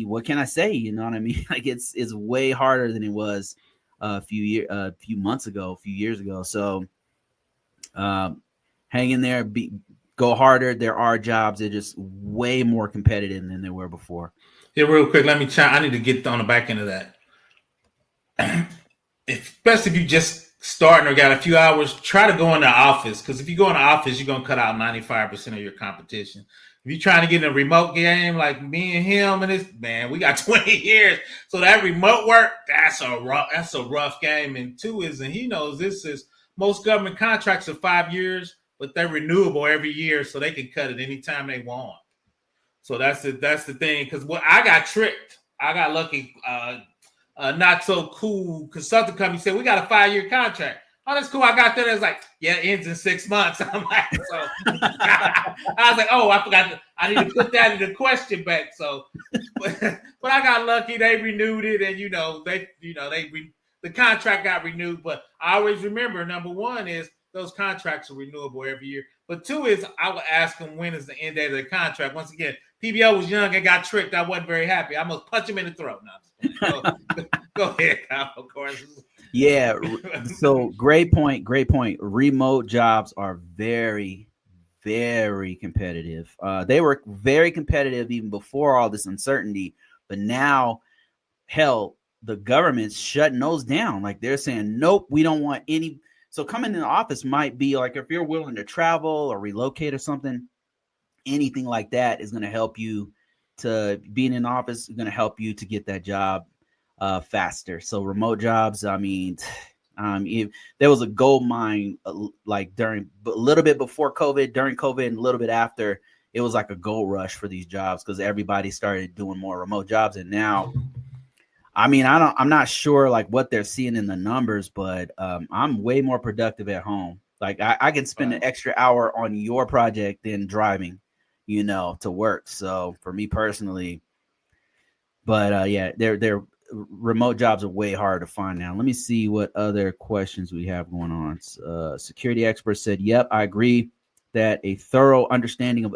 S1: what can I say? You know what I mean? Like it's way harder than it was a few years ago. So hang in there, go harder. There are jobs. They're just way more competitive than they were before.
S2: Yeah, real quick, let me try. I need to get on the back end of that. Especially if you just starting or got a few hours, try to go in the office. Because if you go in the office, you're going to cut out 95% of your competition. If you're trying to get in a remote game like me and him and this, man, we got 20 years. So that remote work, that's a rough game. And two is, and he knows this is, most government contracts are 5 years, but they're renewable every year, so they can cut it anytime they want. So that's the thing. Because I got tricked. I got lucky. Not so cool consulting company said we got a 5-year contract. Oh, that's cool. I got there. It's like, yeah, it ends in 6 months. I'm like, so I was like, oh, I forgot. I need to put that in the question bank. So, but I got lucky. They renewed it, and the contract got renewed. But I always remember, number one is those contracts are renewable every year. But two is I would ask them when is the end date of the contract. Once again, PBO was young and got tricked. I wasn't very happy. I must punch him in the throat. Now, go ahead, Convocourses.
S1: Yeah. So great point. Remote jobs are very, very competitive. They were very competitive even before all this uncertainty, but now, hell, the government's shutting those down. Like they're saying, nope, we don't want any. So coming in the office might be like, if you're willing to travel or relocate or something, anything like that is going to help you to being in the office is going to help you to get that job faster. So remote jobs, I mean, there was a gold mine like during a little bit before COVID, during COVID, and a little bit after, it was like a gold rush for these jobs because everybody started doing more remote jobs. And now, I mean, I'm not sure like what they're seeing in the numbers, but I'm way more productive at home. Like I can spend an extra hour on your project than driving, to work. So for me personally, but yeah, they're remote jobs are way hard to find now. Let me see what other questions we have going on. Security expert said, yep, I agree that a thorough understanding of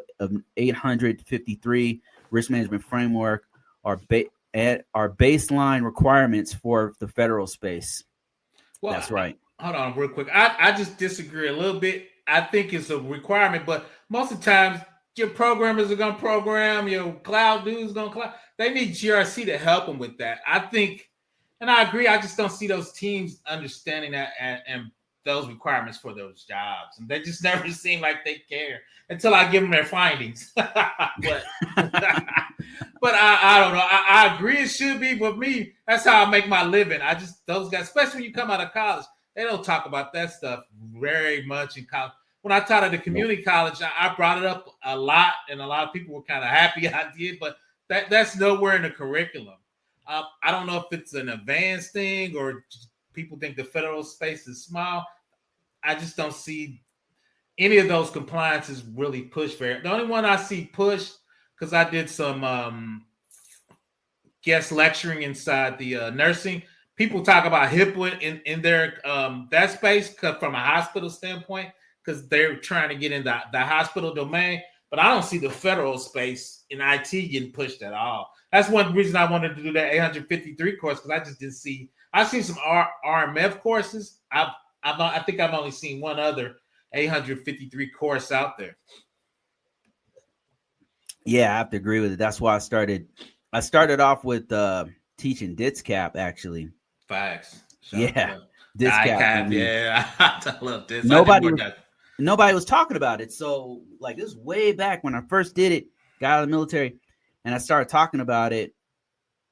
S1: 853 risk management framework are baseline requirements for the federal space. Well, that's right.
S2: Hold on real quick. I just disagree a little bit. I think it's a requirement, but most of the times your programmers are going to program, your cloud dudes going to cloud. They need GRC to help them with that. I think, and I agree, I just don't see those teams understanding that and those requirements for those jobs. And they just never seem like they care until I give them their findings. But I don't know. I agree it should be, but me, that's how I make my living. Those guys, especially when you come out of college, they don't talk about that stuff very much in college. When I taught at the community college, I brought it up a lot, and a lot of people were kind of happy I did, but that's nowhere in the curriculum. I don't know if it's an advanced thing or people think the federal space is small. I just don't see any of those compliances really pushed very. The only one I see pushed, because I did some guest lecturing inside the nursing. People talk about HIPAA in their that space from a hospital standpoint because they're trying to get in the hospital domain. But I don't see the federal space in IT getting pushed at all. That's one reason I wanted to do that 853 course because I just didn't see. I've seen some RMF courses. I think I've only seen one other 853 course out there.
S1: Yeah, I have to agree with it. That's why I started off with teaching DITSCAP actually.
S2: Facts.
S1: Yeah. DITSCAP.
S2: Yeah, I love this.
S1: Nobody was talking about it. So like this way back when I first did it, got out of the military, and I started talking about it.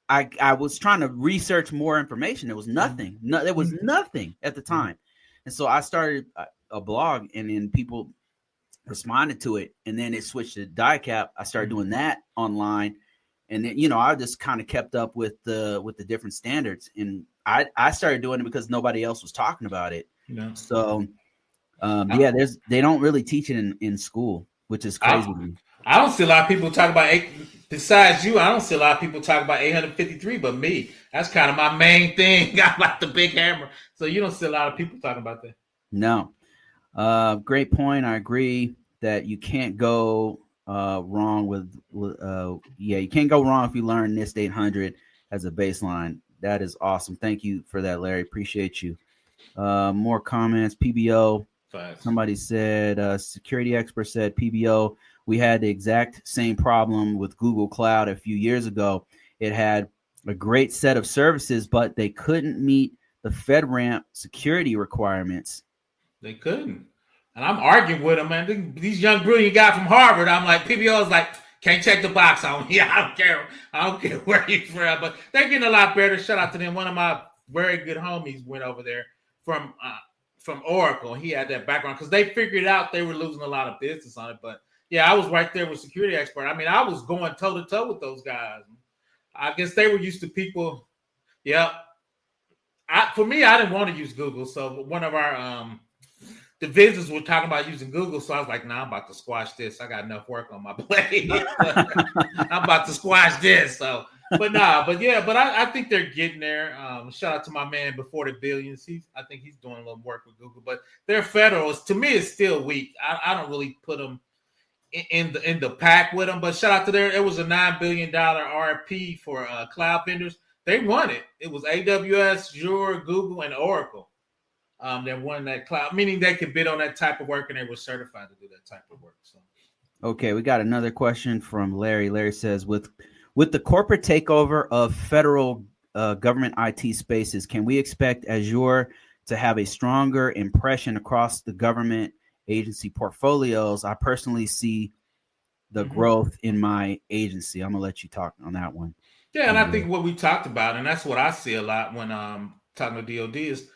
S1: I was trying to research more information. There was nothing. There was nothing at the time. And so I started a blog, and then people responded to it, and then it switched to DICAP. I started doing that online, and then I just kind of kept up with the different standards, and I started doing it because nobody else was talking about it. So they don't really teach it in school, which is crazy to me.
S2: I don't see a lot of people talk about besides you. I don't see a lot of people talk about 853, but me. That's kind of my main thing. I like the big hammer, so you don't see a lot of people talking about that.
S1: No. Great point. I agree that you can't go wrong with you can't go wrong if you learn NIST 800 as a baseline. That is awesome. Thank you for that, Larry. Appreciate you. More comments. PBO. Somebody said, security expert said, PBO, we had the exact same problem with Google Cloud a few years ago. It had a great set of services, but they couldn't meet the FedRAMP security requirements.
S2: They couldn't. And I'm arguing with them, man. These young, brilliant guys from Harvard, I'm like, PBO is like, can't check the box on. Yeah, I don't care where you're from. But they're getting a lot better. Shout out to them. One of my very good homies went over there from Oracle. He had that background because they figured out they were losing a lot of business on it. But yeah, I was right there with security expert. I mean, I was going toe to toe with those guys. I guess they were used to people. Yeah. For me, I didn't want to use Google. So one of our divisions were talking about using Google. So I was like, nah, I'm about to squash this. I got enough work on my plate. I'm about to squash this. So, but I think they're getting there. Shout out to my man Before the Billions. I think he's doing a little work with Google, but their federal to me is still weak. I don't really put them in the pack with them, but shout out to it was a $9 billion RFP for cloud vendors. They won it. It was AWS, Azure, Google, and Oracle. That won that cloud, meaning they could bid on that type of work and they were certified to do that type of work. So,
S1: okay, we got another question from Larry. Larry says, with the corporate takeover of federal government IT spaces, can we expect Azure to have a stronger impression across the government agency portfolios? I personally see the growth in my agency. I'm gonna let you talk on that one.
S2: Yeah, and I think what we talked about, and that's what I see a lot when talking to DoD is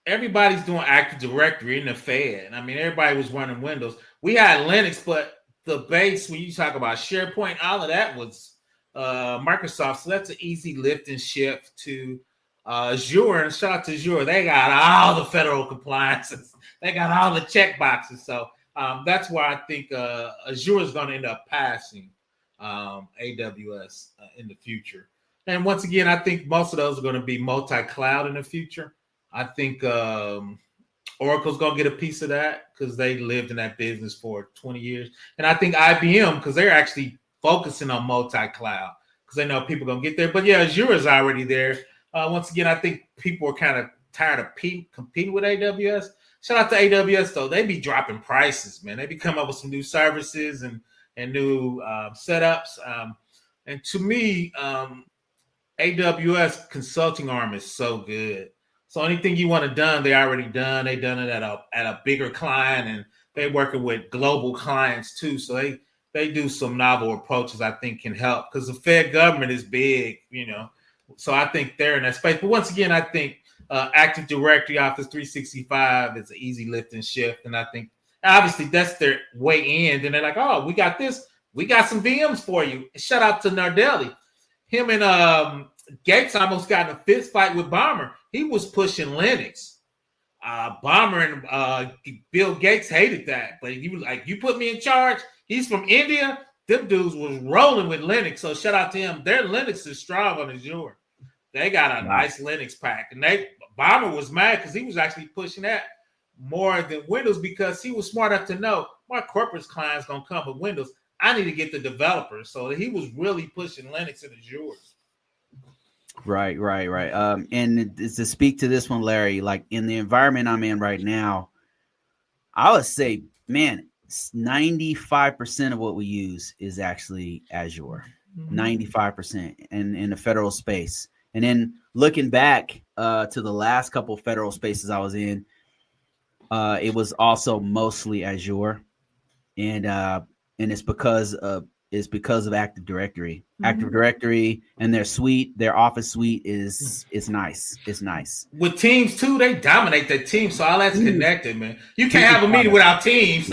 S2: everybody's doing Active Directory in the Fed. I mean, everybody was running Windows. We had Linux, but the base, when you talk about SharePoint, all of that was Microsoft. So that's an easy lift and shift to Azure. And shout out to Azure. They got all the federal compliances. They got all the check boxes. So that's why I think Azure is going to end up passing AWS in the future. And once again, I think most of those are going to be multi-cloud in the future. I think Oracle's going to get a piece of that because they lived in that business for 20 years. And I think IBM, because they're actually focusing on multi-cloud because they know people are going to get there. But yeah, Azure is already there. Once again, I think people are kind of tired of competing with AWS. Shout out to AWS, though. They be dropping prices, man. They be coming up with some new services and new setups. And to me, AWS consulting arm is so good. So anything you want to done, they already done. They done it at a bigger client, and they working with global clients too. So they do some novel approaches I think can help because the Fed government is big, So I think they're in that space. But once again, I think Active Directory, Office 365 is an easy lift and shift, and I think obviously that's their way in. And they're like, oh, we got this. We got some VMs for you. Shout out to Nardelli. Him and Gates almost got in a fist fight with Ballmer. He was pushing Linux. Ballmer and Bill Gates hated that. But he was like, you put me in charge. He's from India. Them dudes was rolling with Linux. So shout out to him. Their Linux is strong on Azure. They got a nice Linux pack. And Ballmer was mad because he was actually pushing that more than Windows because he was smart enough to know my corporate client's going to come with Windows. I need to get the developers. So he was really pushing Linux and Azure.
S1: Right. And to speak to this one, Larry, like in the environment I'm in right now, I would say, man, 95% of what we use is actually Azure, 95% in the federal space. And then looking back to the last couple of federal spaces I was in, it was also mostly Azure. And it's because is because of Active Directory. Active Directory and their suite, their Office suite is nice. It's nice.
S2: With Teams too, they dominate the Teams, so all that's connected, man. You can't
S1: Teams
S2: have a meeting without Teams.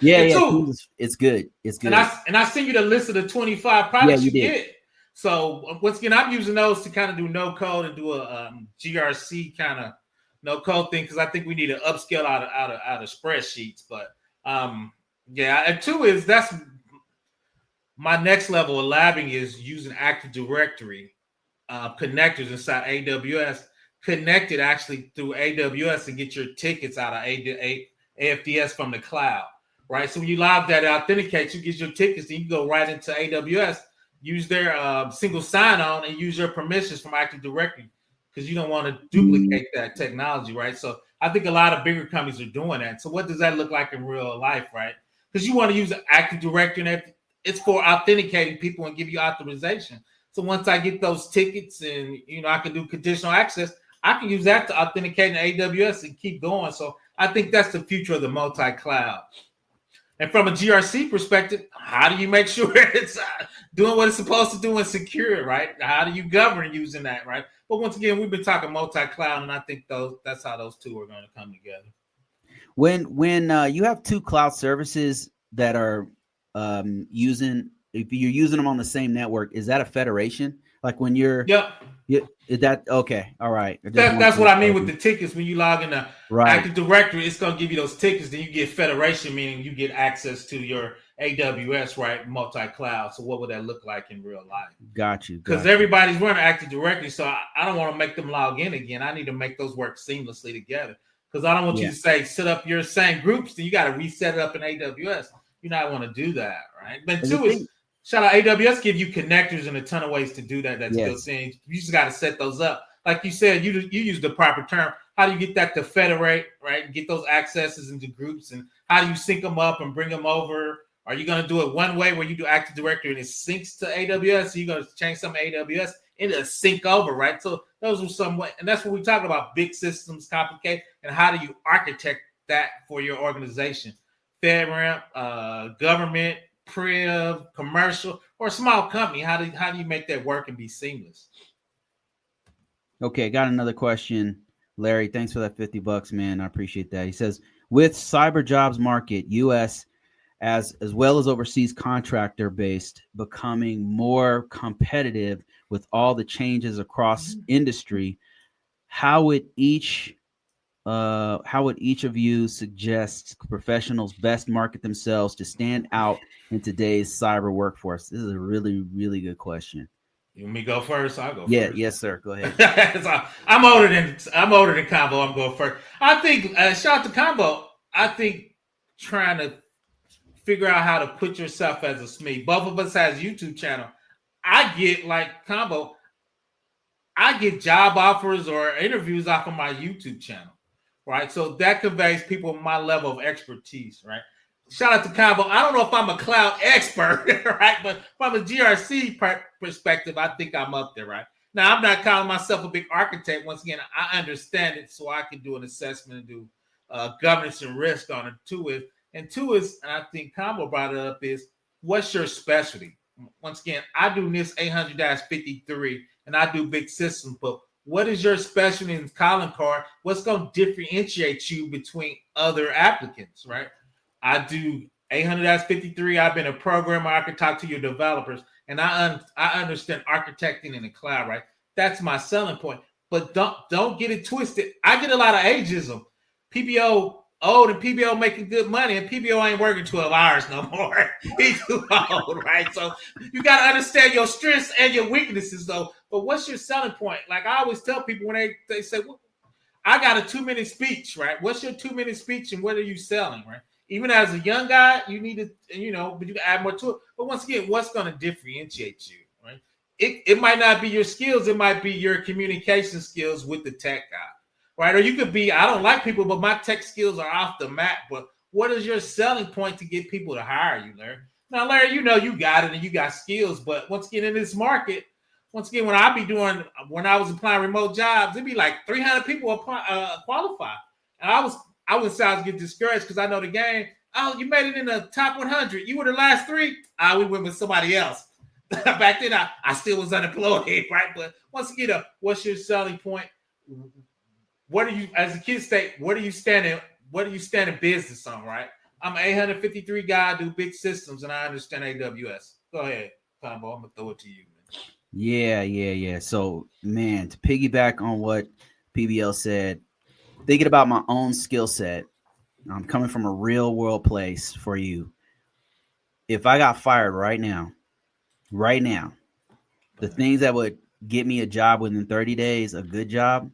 S1: Yeah. Teams it's good. It's good.
S2: And I send you the list of the 25 products you get. So once again, I'm using those to kind of do no code and do a GRC kind of no code thing because I think we need to upscale out of spreadsheets. But and two is that's my next level of labbing is using Active Directory connectors inside AWS, connected actually through AWS and get your tickets out of AFDS from the cloud, right? So when you log that authenticates, you get your tickets, and you go right into AWS, use their single sign-on, and use your permissions from Active Directory because you don't want to duplicate that technology, right? So I think a lot of bigger companies are doing that. So what does that look like in real life, right? Because you want to use Active Directory, and it's for authenticating people and give you authorization. So once I get those tickets and, I can do conditional access, I can use that to authenticate in AWS and keep going. So I think that's the future of the multi-cloud. And from a GRC perspective, how do you make sure it's doing what it's supposed to do and secure, right? How do you govern using that, right? But once again, we've been talking multi-cloud, and I think that's how those two are going to come together.
S1: When you have two cloud services that are if you're using them on the same network, is that a federation? Like when you're is that okay? All right.
S2: That's what I mean with the tickets. When you log in the Active Directory, it's going to give you those tickets. Then you get federation, meaning you get access to your AWS, right? Multi-cloud. So what would that look like in real life?
S1: Got you.
S2: Because everybody's running Active Directory, so I don't want to make them log in again. I need to make those work seamlessly together. Because I don't want you to say set up your same groups, then you got to reset it up in AWS. You not want to do that, right? But two is shout out AWS give you connectors and a ton of ways to do that. That's built in. You just got to set those up. Like you said, you use the proper term. How do you get that to federate, right? Get those accesses into groups, and how do you sync them up and bring them over? Are you going to do it one way where you do Active Directory and it syncs to AWS? So you're going to change some AWS and it'll sync over, right? So those are some way, and that's what we talk about: big systems, complicated, and how do you architect that for your organization? FedRAMP, government, priv, commercial, or a small company. How do you make that work and be seamless?
S1: Okay, got another question. Larry, thanks for that $50, man. I appreciate that. He says, with cyber jobs market, U.S. as well as overseas contractor based becoming more competitive with all the changes across industry, how would each of you suggest professionals best market themselves to stand out in today's cyber workforce? This is a really, really good question.
S2: You want me to go first? I'll go
S1: first. Yes, sir. Go ahead.
S2: So I'm older than Convo. I'm going first. I think shout out to Convo. I think trying to figure out how to put yourself as a SME. Both of us has YouTube channel. I get like Convo. I get job offers or interviews off of my YouTube channel. Right. So that conveys people my level of expertise. Right. Shout out to Convo. I don't know if I'm a cloud expert, right? But from a GRC perspective, I think I'm up there, right? Now, I'm not calling myself a big architect. Once again, I understand it so I can do an assessment and do governance and risk on it. Two is, and I think Convo brought it up, is what's your specialty? Once again, I do NIST 800-53 and I do big systems, but what is your specialty in calling card? What's going to differentiate you between other applicants, right? I do 800-53. I've been a programmer. I can talk to your developers, and I understand architecting in the cloud, right? That's my selling point. But don't get it twisted. I get a lot of ageism. PBO old and PBO making good money, and PBO ain't working 12 hours no more. He's too old, right? So you got to understand your strengths and your weaknesses, though. But what's your selling point? Like I always tell people when they say, well, I got a 2-minute speech, right? What's your 2-minute speech and what are you selling, right? Even as a young guy, you need to, but you can add more to it. But once again, what's going to differentiate you, right? It might not be your skills. It might be your communication skills with the tech guy, right? Or you could be, I don't like people, but my tech skills are off the map. But what is your selling point to get people to hire you, Larry? Now, Larry, you got it and you got skills. But once again, in this market, when I was applying remote jobs, it'd be like 300 people qualify. And I wouldn't say I was getting discouraged because I know the game. Oh, you made it in the top 100. You were the last 3. We went with somebody else. Back then, I still was unemployed, right? But once again, what's your selling point? What are you, as a kid state, what are you standing business on, right? I'm an 853 guy, I do big systems, and I understand AWS. Go ahead, Combo. I'm gonna throw it to you, man.
S1: Yeah. So, man, to piggyback on what PBL said, thinking about my own skill set, I'm coming from a real world place for you. If I got fired right now, the things that would get me a job within 30 days, a good job,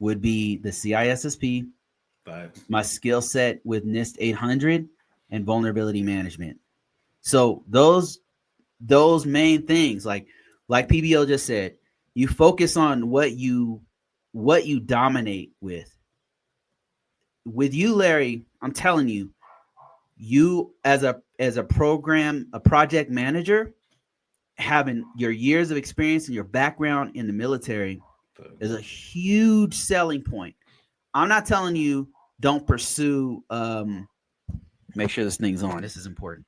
S1: would be the CISSP, my skill set with NIST 800, and vulnerability management. So those main things, like PBL just said, you focus on what you dominate with. With you, Larry, I'm telling you, you as a project manager, having your years of experience and your background in the military is a huge selling point. I'm not telling you don't pursue make sure this thing's on. This is important.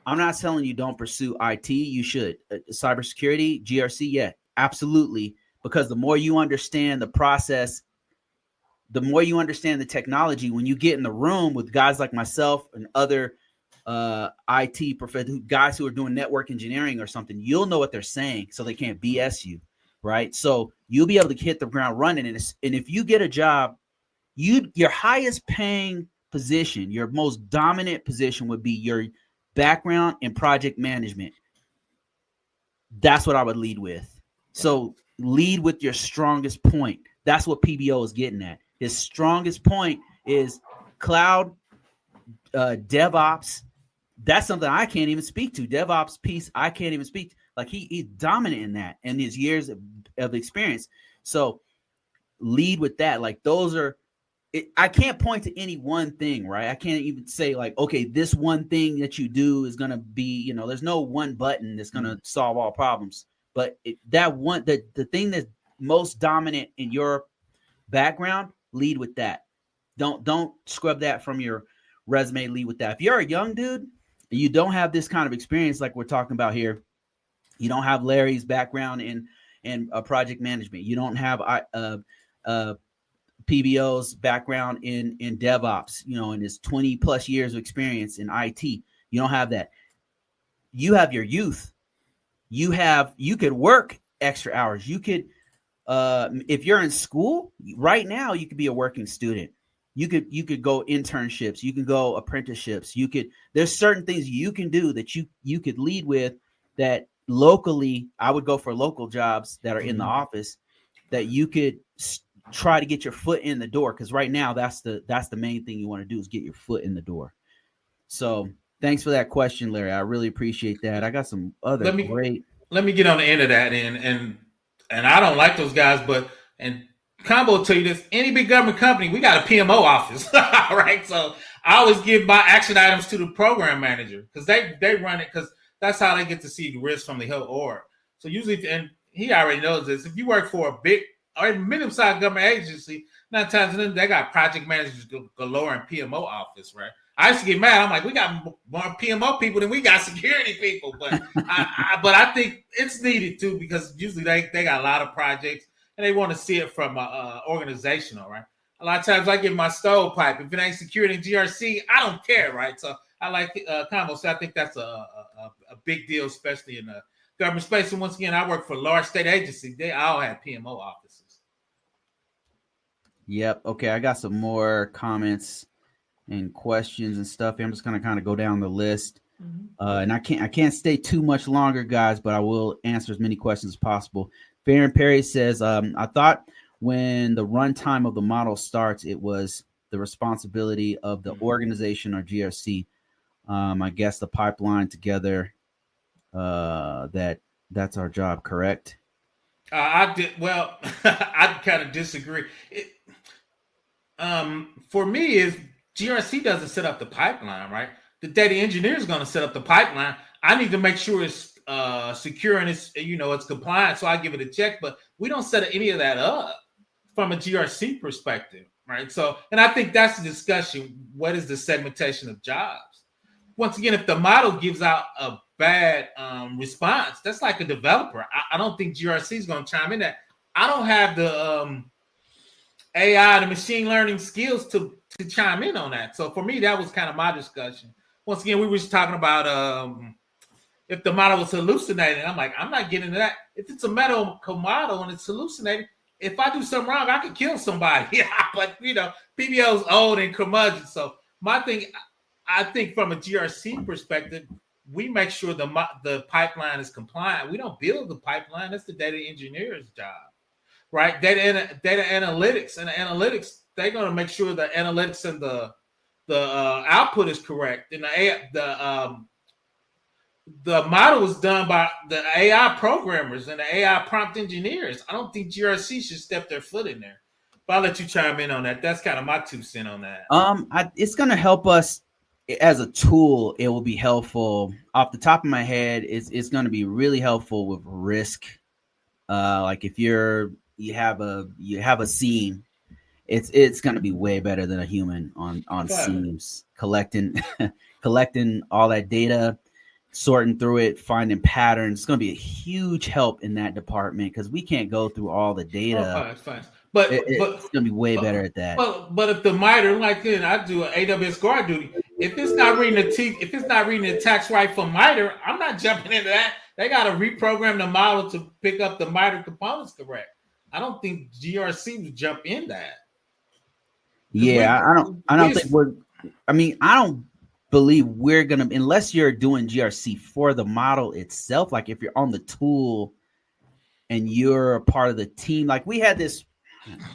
S1: I'm not telling you don't pursue IT. You should. Cybersecurity, GRC, yeah, absolutely. Because the more you understand the process, the more you understand the technology, when you get in the room with guys like myself and other IT guys who are doing network engineering or something, you'll know what they're saying, so they can't BS you, right? So you'll be able to hit the ground running. And if you get a job, your highest paying position, your most dominant position would be your background in project management. That's what I would lead with. So lead with your strongest point. That's what PBO is getting at. His strongest point is cloud, DevOps. That's something I can't even speak to. DevOps piece, I can't even speak to. Like he's dominant in that and his years of experience. So lead with that. Like those are, I can't point to any one thing, right? I can't even say like, okay, this one thing that you do is going to be, there's no one button that's going to solve all problems. But the thing that's most dominant in your background, lead with that. Don't scrub that from your resume. Lead with that. If you're a young dude, you don't have this kind of experience like we're talking about here. You don't have Larry's background in project management. You don't have PBO's background in DevOps, in his 20 plus years of experience in IT. You don't have that. You have your youth. You could work extra hours. You could, if you're in school right now, you could be a working student. You could go internships. You can go apprenticeships. There's certain things you can do that you could lead with that locally. I would go for local jobs that are in the office that you could try to get your foot in the door. Cause right now that's the main thing you want to do is get your foot in the door. So thanks for that question, Larry. I really appreciate that. I got some other great.
S2: Let me get on the end of that and I don't like those guys, and Combo will tell you this, any big government company, we got a PMO office, right? So I always give my action items to the program manager because they run it because that's how they get to see the risk from the whole org. So usually, and he already knows this, if you work for a big or a medium-sized government agency, 9 times in they got project managers galore in PMO office, right? I used to get mad. I'm like, we got more PMO people than we got security people. But I think it's needed too because usually they got a lot of projects and they want to see it from organizational, right? A lot of times I get my stovepipe. If it ain't security and GRC, I don't care, right? So I like Combo. So I think that's a big deal, especially in the government space. And once again, I work for a large state agency. They all have PMO offices.
S1: Yep. Okay, I got some more comments and questions and stuff. I'm just gonna kind of go down the list, and I can't stay too much longer, guys, but I will answer as many questions as possible. Farron Perry says, I thought when the runtime of the model starts, it was the responsibility of the organization or GRC. I guess the pipeline together. That's our job, correct?
S2: I did well. I kind of disagree. For me, is GRC doesn't set up the pipeline, right? The data engineer is going to set up the pipeline. I need to make sure it's secure and it's compliant. So I give it a check, but we don't set any of that up from a GRC perspective. right? So, and I think that's the discussion. What is the segmentation of jobs? Once again, if the model gives out a bad response, that's like a developer. I don't think GRC is going to chime in that. I don't have the AI, the machine learning skills to chime in on that. So for me, that was kind of my discussion. Once again, we were just talking about if the model was hallucinating. I'm like, I'm not getting into that. If it's a medical model and it's hallucinating, if I do something wrong, I could kill somebody. Yeah, but PBO's old and curmudgeon. So my thing, I think from a GRC perspective, we make sure the pipeline is compliant. We don't build the pipeline. That's the data engineer's job, right? Data analytics, and the analytics, they're going to make sure the analytics and the output is correct. And the model is done by the AI programmers and the AI prompt engineers. I don't think GRC should step their foot in there. But I'll let you chime in on that. That's kind of my 2 cents on that.
S1: It's going to help us as a tool. It will be helpful. Off the top of my head, it's going to be really helpful with risk. Like if you have a seam, it's going to be way better than a human on seams, collecting all that data, sorting through it, finding patterns. It's going to be a huge help in that department because we can't go through all the data.
S2: Fine. But
S1: it's going to be way better at that.
S2: But if the MITRE, like then I do an AWS guard duty. If it's not reading the tax right from MITRE, I'm not jumping into that. They got to reprogram the model to pick up the MITRE components correct. I don't think GRC would jump in that.
S1: Yeah, I don't think we're. I mean, I don't believe we're gonna, unless you're doing GRC for the model itself. Like if you're on the tool and you're a part of the team, like we had this.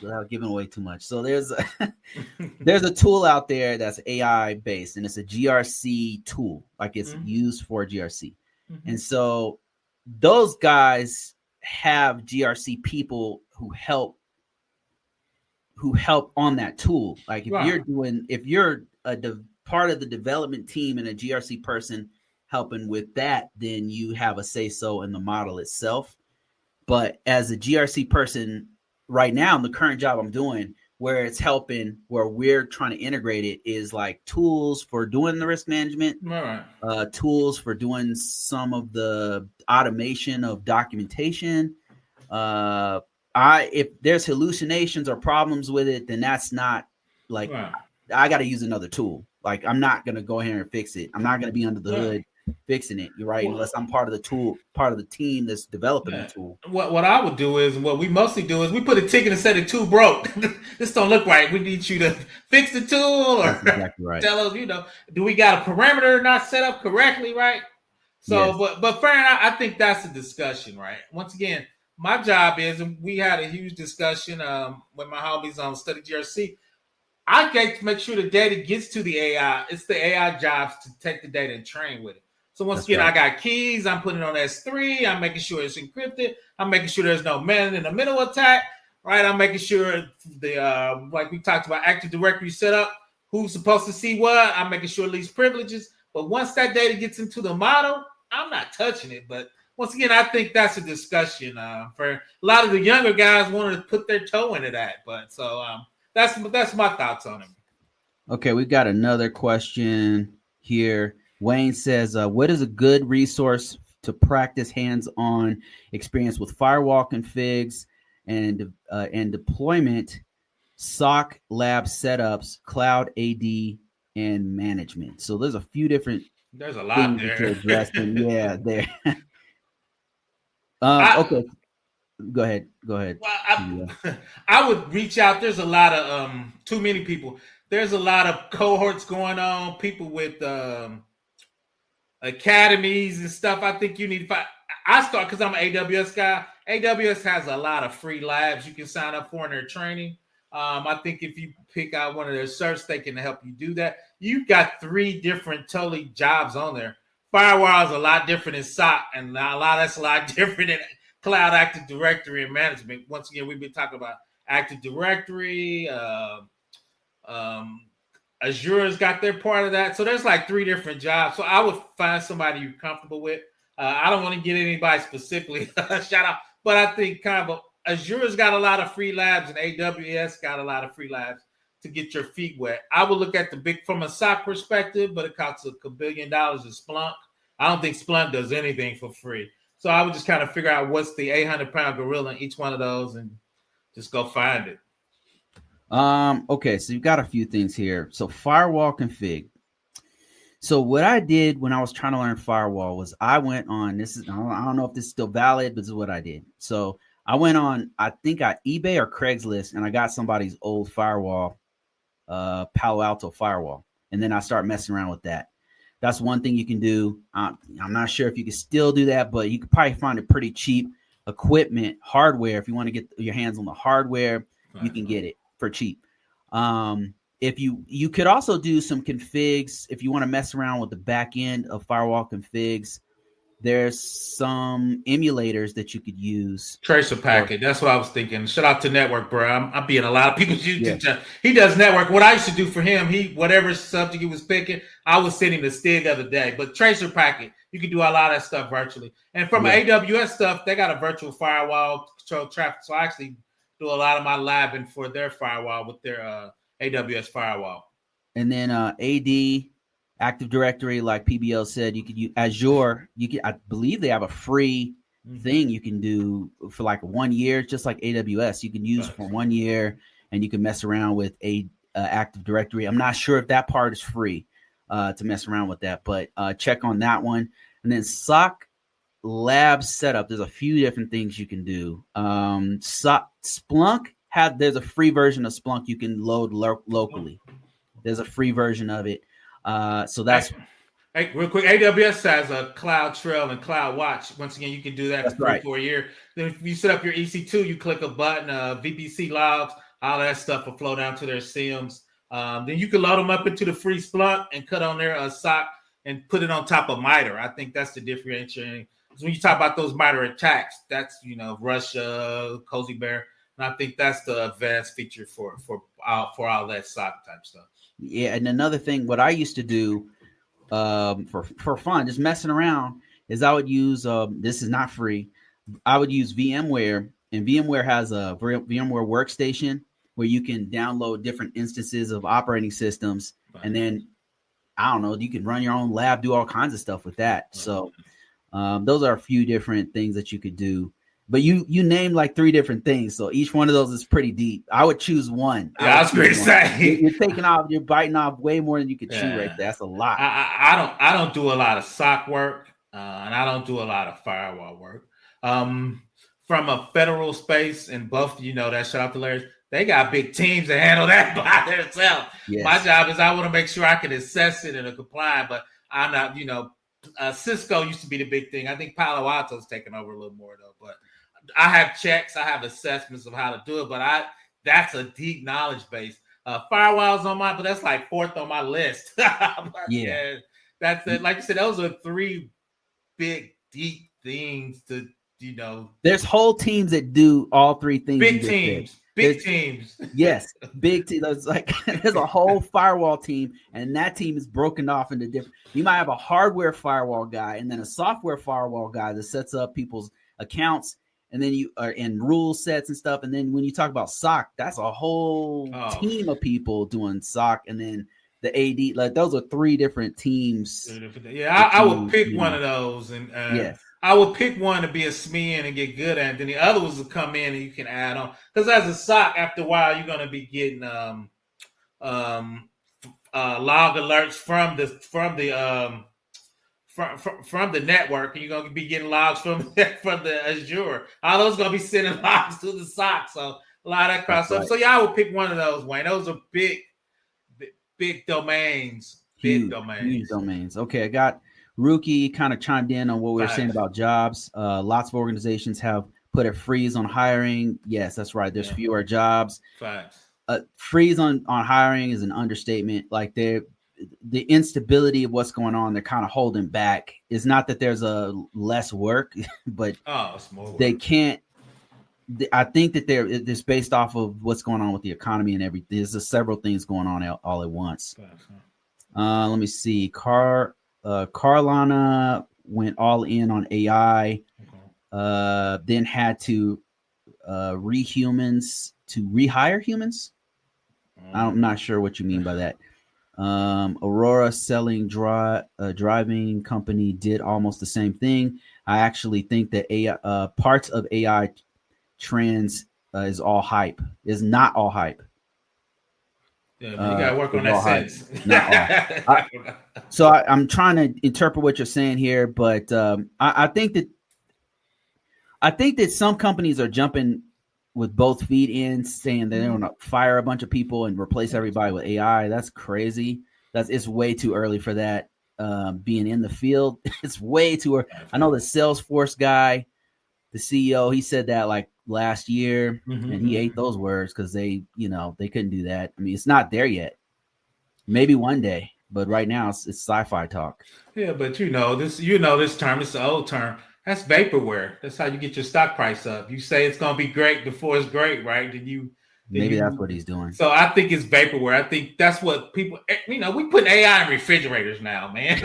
S1: Without giving away too much, so there's a tool out there that's AI based, and it's a GRC tool, like it's used for GRC, and so those guys have GRC people who help on that tool. Like if you're part of the development team and a GRC person helping with that, then you have a say so in the model itself. But as a GRC person right now, in the current job I'm doing, where it's helping, where we're trying to integrate it, is like tools for doing the risk management, tools for doing some of the automation of documentation. If there's hallucinations or problems with it, then that's not like I got to use another tool. Like I'm not going to go ahead and fix it. I'm not going to be under the hood fixing it. You're right. Unless I'm part of the tool, part of the team that's developing the tool.
S2: What I would do is, what we mostly do is we put a ticket and say the tool broke. This don't look right. We need you to fix the tool, or exactly tell us, do we got a parameter not set up correctly, right? So, but fair enough, I think that's a discussion, right? Once again, my job is, and we had a huge discussion with my homies on Study GRC. I get to make sure the data gets to the AI. It's the AI jobs to take the data and train with it. So once again, I got keys. I'm putting it on S3. I'm making sure it's encrypted. I'm making sure there's no man in the middle attack, right? I'm making sure the like we talked about, Active Directory setup, who's supposed to see what. I'm making sure least privileges. But once that data gets into the model, I'm not touching it. But once again, I think that's a discussion for a lot of the younger guys wanting to put their toe into that. But so that's my thoughts on it.
S1: Okay, we got another question here. Wayne says, what is a good resource to practice hands-on experience with firewall configs and deployment, SOC lab setups, cloud AD, and management? So there's a few different
S2: There's a lot there
S1: to address. Yeah, there. Okay. Go ahead.
S2: Well, I would reach out. There's a lot of too many people. There's a lot of cohorts going on, people with academies and stuff. I think you need to find. I start because I'm an AWS guy. AWS has a lot of free labs you can sign up for in their training. I think if you pick out one of their certs, they can help you do that. You've got 3 different totally jobs on there. Firewall is a lot different in SOC, and that's a lot different in Cloud Active Directory and management. Once again, we've been talking about Active Directory. Azure's got their part of that. So there's like 3 different jobs. So I would find somebody you're comfortable with. I don't want to get anybody specifically shout out, but I think kind of Azure's got a lot of free labs and AWS got a lot of free labs. to get your feet wet. I would look at the big from a SOC perspective, but it costs $1 billion to Splunk. I don't think Splunk does anything for free. So I would just kind of figure out what's the 800-pound gorilla in each one of those and just go find it.
S1: Okay, so you've got a few things here. So firewall config. So what I did when I was trying to learn firewall was I went on, I don't know if this is still valid, but this is what I did. So I went on, I think eBay or Craigslist, and I got somebody's old firewall, Palo Alto firewall. And then I start messing around with that. That's one thing you can do. I'm not sure if you can still do that, but you could probably find a pretty cheap equipment, hardware. If you want to get your hands on the hardware, you can get it for cheap. If you could also do some configs if you want to mess around with the back end of firewall configs. There's some emulators that you could use.
S2: Tracer packet. That's what I was thinking. Shout out to Network, bro. I'm being a lot of people's YouTube channel. He does network. What I used to do for him, whatever subject he was picking, I was sending the STIG of the day. But Tracer packet, you can do a lot of that stuff virtually. And from AWS stuff, they got a virtual firewall to control traffic. So I actually do a lot of my labbing for their firewall with their AWS firewall.
S1: And then AD, Active Directory, like PBL said, you could use Azure. I believe they have a free thing you can do for like 1 year, just like AWS. You can use for 1 year, and you can mess around with Active Directory. I'm not sure if that part is free to mess around with that, but check on that one. And then SOC lab setup. There's a few different things you can do. Splunk there's a free version of Splunk you can load locally. There's a free version of it. So that's
S2: real quick. AWS has a Cloud Trail and Cloud Watch. Once again, you can do that for a year. Then if you set up your EC2, you click a button, VPC logs, all that stuff will flow down to their SIEMs. Then you can load them up into the free Splunk and cut on their SOC and put it on top of MITRE. I think that's the differentiating. Because when you talk about those MITRE attacks, that's Russia, Cozy Bear, and I think that's the advanced feature for all that SOC type stuff.
S1: Yeah, and another thing, what I used to do for fun, just messing around, is I would use this is not free. I would use VMware, and VMware has a VMware workstation where you can download different instances of operating systems, and then I don't know, you can run your own lab, do all kinds of stuff with that. So those are a few different things that you could do. But you named like 3 different things, so each one of those is pretty deep. I would choose one.
S2: Yeah, I was going to say
S1: you're biting off way more than you could chew right there. That's a lot.
S2: I don't do a lot of SOC work, and I don't do a lot of firewall work. From a federal space in both, that shout out to Larry. They got big teams that handle that by themselves. Yes. My job is I want to make sure I can assess it and comply, but I'm not. Cisco used to be the big thing. I think Palo Alto's taken over a little more though, but. I have checks, I have assessments of how to do it, but that's a deep knowledge base. Firewalls on mine, but that's like 4th on my list. Yeah, that's it. Like you said, those are 3 big, deep things to,
S1: There's whole teams that do all 3 things.
S2: Big teams.
S1: Yes, big teams. There's there's a whole firewall team, and that team is broken off into different. You might have a hardware firewall guy, and then a software firewall guy that sets up people's accounts. And then you are in rule sets and stuff. And then when you talk about SOC, that's a whole team of people doing SOC. And then the AD, like those are 3 different teams.
S2: Yeah, I would pick one of those. And yes. I would pick one to be a SME and get good at. And then the other ones will come in and you can add on. Because as a SOC, after a while, you're going to be getting log alerts from the network, and you're gonna be getting logs from the Azure. All those gonna be sending logs to the SOC. So a lot of that cross up. Right. So yeah, I would pick one of those, Wayne. Those are big domains. Huge
S1: domains. Okay, I got Rookie kind of chimed in on what we were saying about jobs. Lots of organizations have put a freeze on hiring. Yes, that's right. There's fewer jobs.
S2: Facts.
S1: Freeze on hiring is an understatement. Like the instability of what's going on, they're kind of holding back. It's not that there's a less work, but
S2: it's more work.
S1: They can't. I think that it's based off of what's going on with the economy and everything. There's several things going on all at once. Let me see. Carlana went all in on AI, then had to rehire humans. I'm not sure what you mean by that. Aurora selling driving company did almost the same thing. I actually think that AI, parts of AI trends is all hype. Is not all hype.
S2: Yeah, man, you gotta work on that
S1: All hype,
S2: sense.
S1: not all. I'm trying to interpret what you're saying here, but I think that some companies are jumping with both feet in, saying they're going to fire a bunch of people and replace everybody with AI. That's crazy. It's way too early for that. Being in the field, it's way too early. I know the Salesforce guy, the CEO, he said that like last year, and he ate those words because they couldn't do that. I mean, it's not there yet. Maybe one day, but right now it's sci-fi talk.
S2: Yeah, but this term, it's the old term. That's vaporware. That's how you get your stock price up. You say it's gonna be great before it's great, right?
S1: Maybe that's what he's doing.
S2: So I think it's vaporware. I think that's what people, we put AI in refrigerators now, man.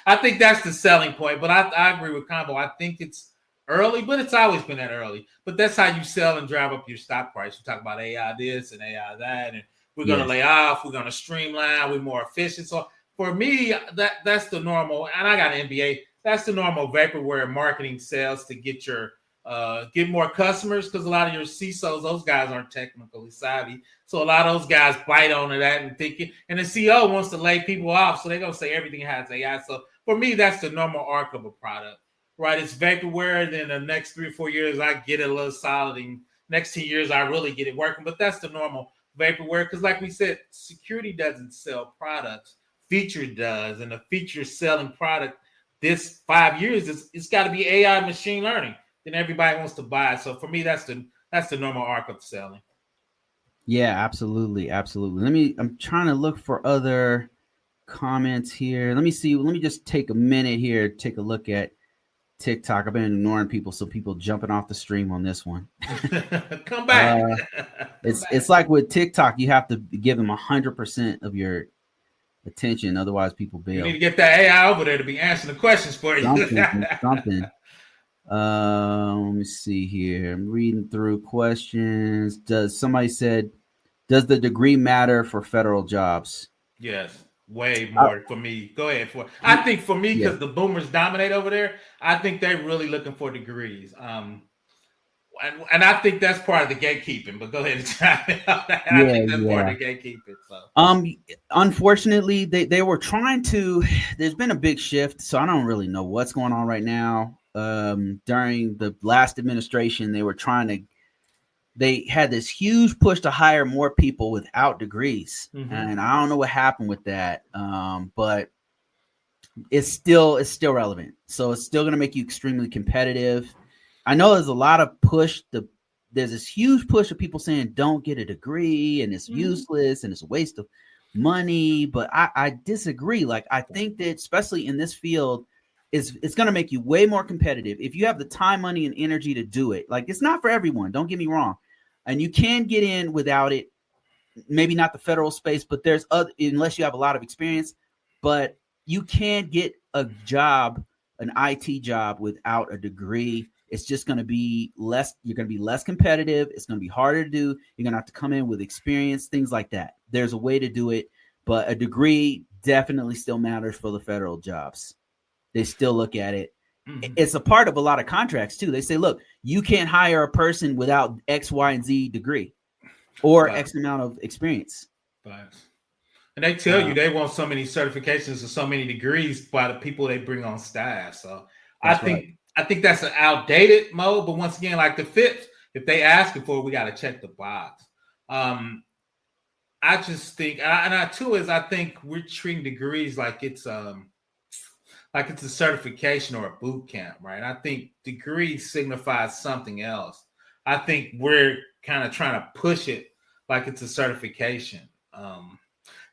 S2: I think that's the selling point. But I agree with Convo. I think it's early, but it's always been that early. But that's how you sell and drive up your stock price. You talk about AI this and AI that, and we're gonna lay off, we're gonna streamline, we're more efficient. So for me, that's the normal, and I got an MBA. That's the normal vaporware marketing sales to get your get more customers, because a lot of your CISOs, those guys aren't technically savvy. So a lot of those guys bite onto that and thinking, and the CEO wants to lay people off, so they're gonna say everything has AI. So for me, that's the normal arc of a product, right? It's vaporware. Then the next 3 or 4 years, I get it a little solid. And next 10 years, I really get it working. But that's the normal vaporware, because like we said, security doesn't sell products. Feature does, and a feature selling product this 5 years it's got to be AI machine learning. Then everybody wants to buy it. So for me, that's the normal arc of selling.
S1: Yeah, absolutely. I'm trying to look for other comments here. Let me see. Let me just take a minute here, take a look at TikTok. I've been ignoring people, so people jumping off the stream on this one.
S2: Come back.
S1: It's like with TikTok, you have to give them 100% of your attention, otherwise people bail.
S2: You need to get that AI over there to be answering the questions for you.
S1: Something. Let me see here. I'm reading through questions. Somebody said, does the degree matter for federal jobs?
S2: Yes, way more for me. Go ahead. I think for me, because the boomers dominate over there, I think they're really looking for degrees. And I think that's part of the gatekeeping. But go ahead and try it out. I think that's part of the gatekeeping. So.
S1: Unfortunately, they were trying to. There's been a big shift, so I don't really know what's going on right now. During the last administration, they were trying to. They had this huge push to hire more people without degrees, and I don't know what happened with that. But it's still relevant, so it's still going to make you extremely competitive. I know there's a lot of push. There's this huge push of people saying don't get a degree and it's useless and it's a waste of money. But I disagree. Like, I think that especially in this field, it's going to make you way more competitive if you have the time, money, and energy to do it. Like, it's not for everyone. Don't get me wrong. And you can get in without it. Maybe not the federal space, but there's other, unless you have a lot of experience. But you can get a job, an IT job, without a degree. It's just going to be less. You're going to be less competitive. It's going to be harder to do. You're going to have to come in with experience, things like that. There's a way to do it, but a degree definitely still matters for the federal jobs. They still look at it. It's a part of a lot of contracts too. They say, look, you can't hire a person without X, Y, and Z degree or X amount of experience.
S2: And they tell you they want so many certifications or so many degrees by the people they bring on staff. So I think that's an outdated mode. But once again, like the FIPS, if they ask it for, we got to check the box. I just think, I think we're treating degrees like it's a certification or a boot camp, right? I think degree signifies something else. I think we're kind of trying to push it like it's a certification.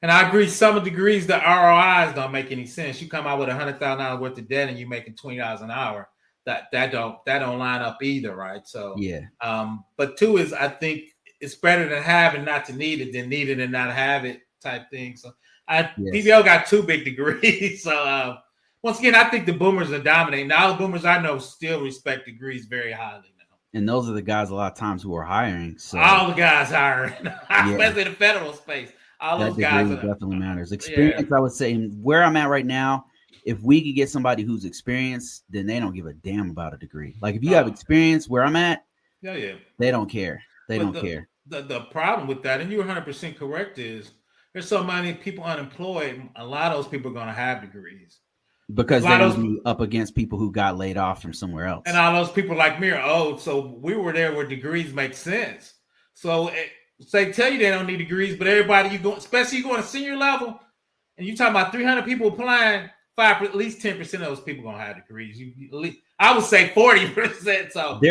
S2: And I agree, some of the degrees, the ROIs don't make any sense. You come out with $100,000 worth of debt and you're making $20 an hour. That don't line up either, right? So but two is, I think it's better to have and not to need it than need it and not have it type thing. So PBL got 2 big degrees. So once again, I think the boomers are dominating. Now the boomers I know still respect degrees very highly now.
S1: And those are the guys a lot of times who are hiring. So
S2: all the guys hiring,
S1: yeah,
S2: especially in the federal space. All
S1: that
S2: those guys
S1: degree definitely matters.
S2: yeah.
S1: Experience, I would say, where I'm at right now, if we could get somebody who's experienced, then they don't give a damn about a degree. Like if you have experience where I'm at,
S2: yeah,
S1: they don't care. They
S2: but
S1: don't care.
S2: The problem with that, and you're 100% correct, is there's so many people unemployed. A lot of those people are going to have degrees
S1: Because they're going to be up against people who got laid off from somewhere else.
S2: And all those people like me are old, so we were there where degrees make sense. So they tell you they don't need degrees, but everybody you go, especially you go on a senior level, and you talking about 300 people applying, at least 10% of those people gonna have degrees. I would say 40%. So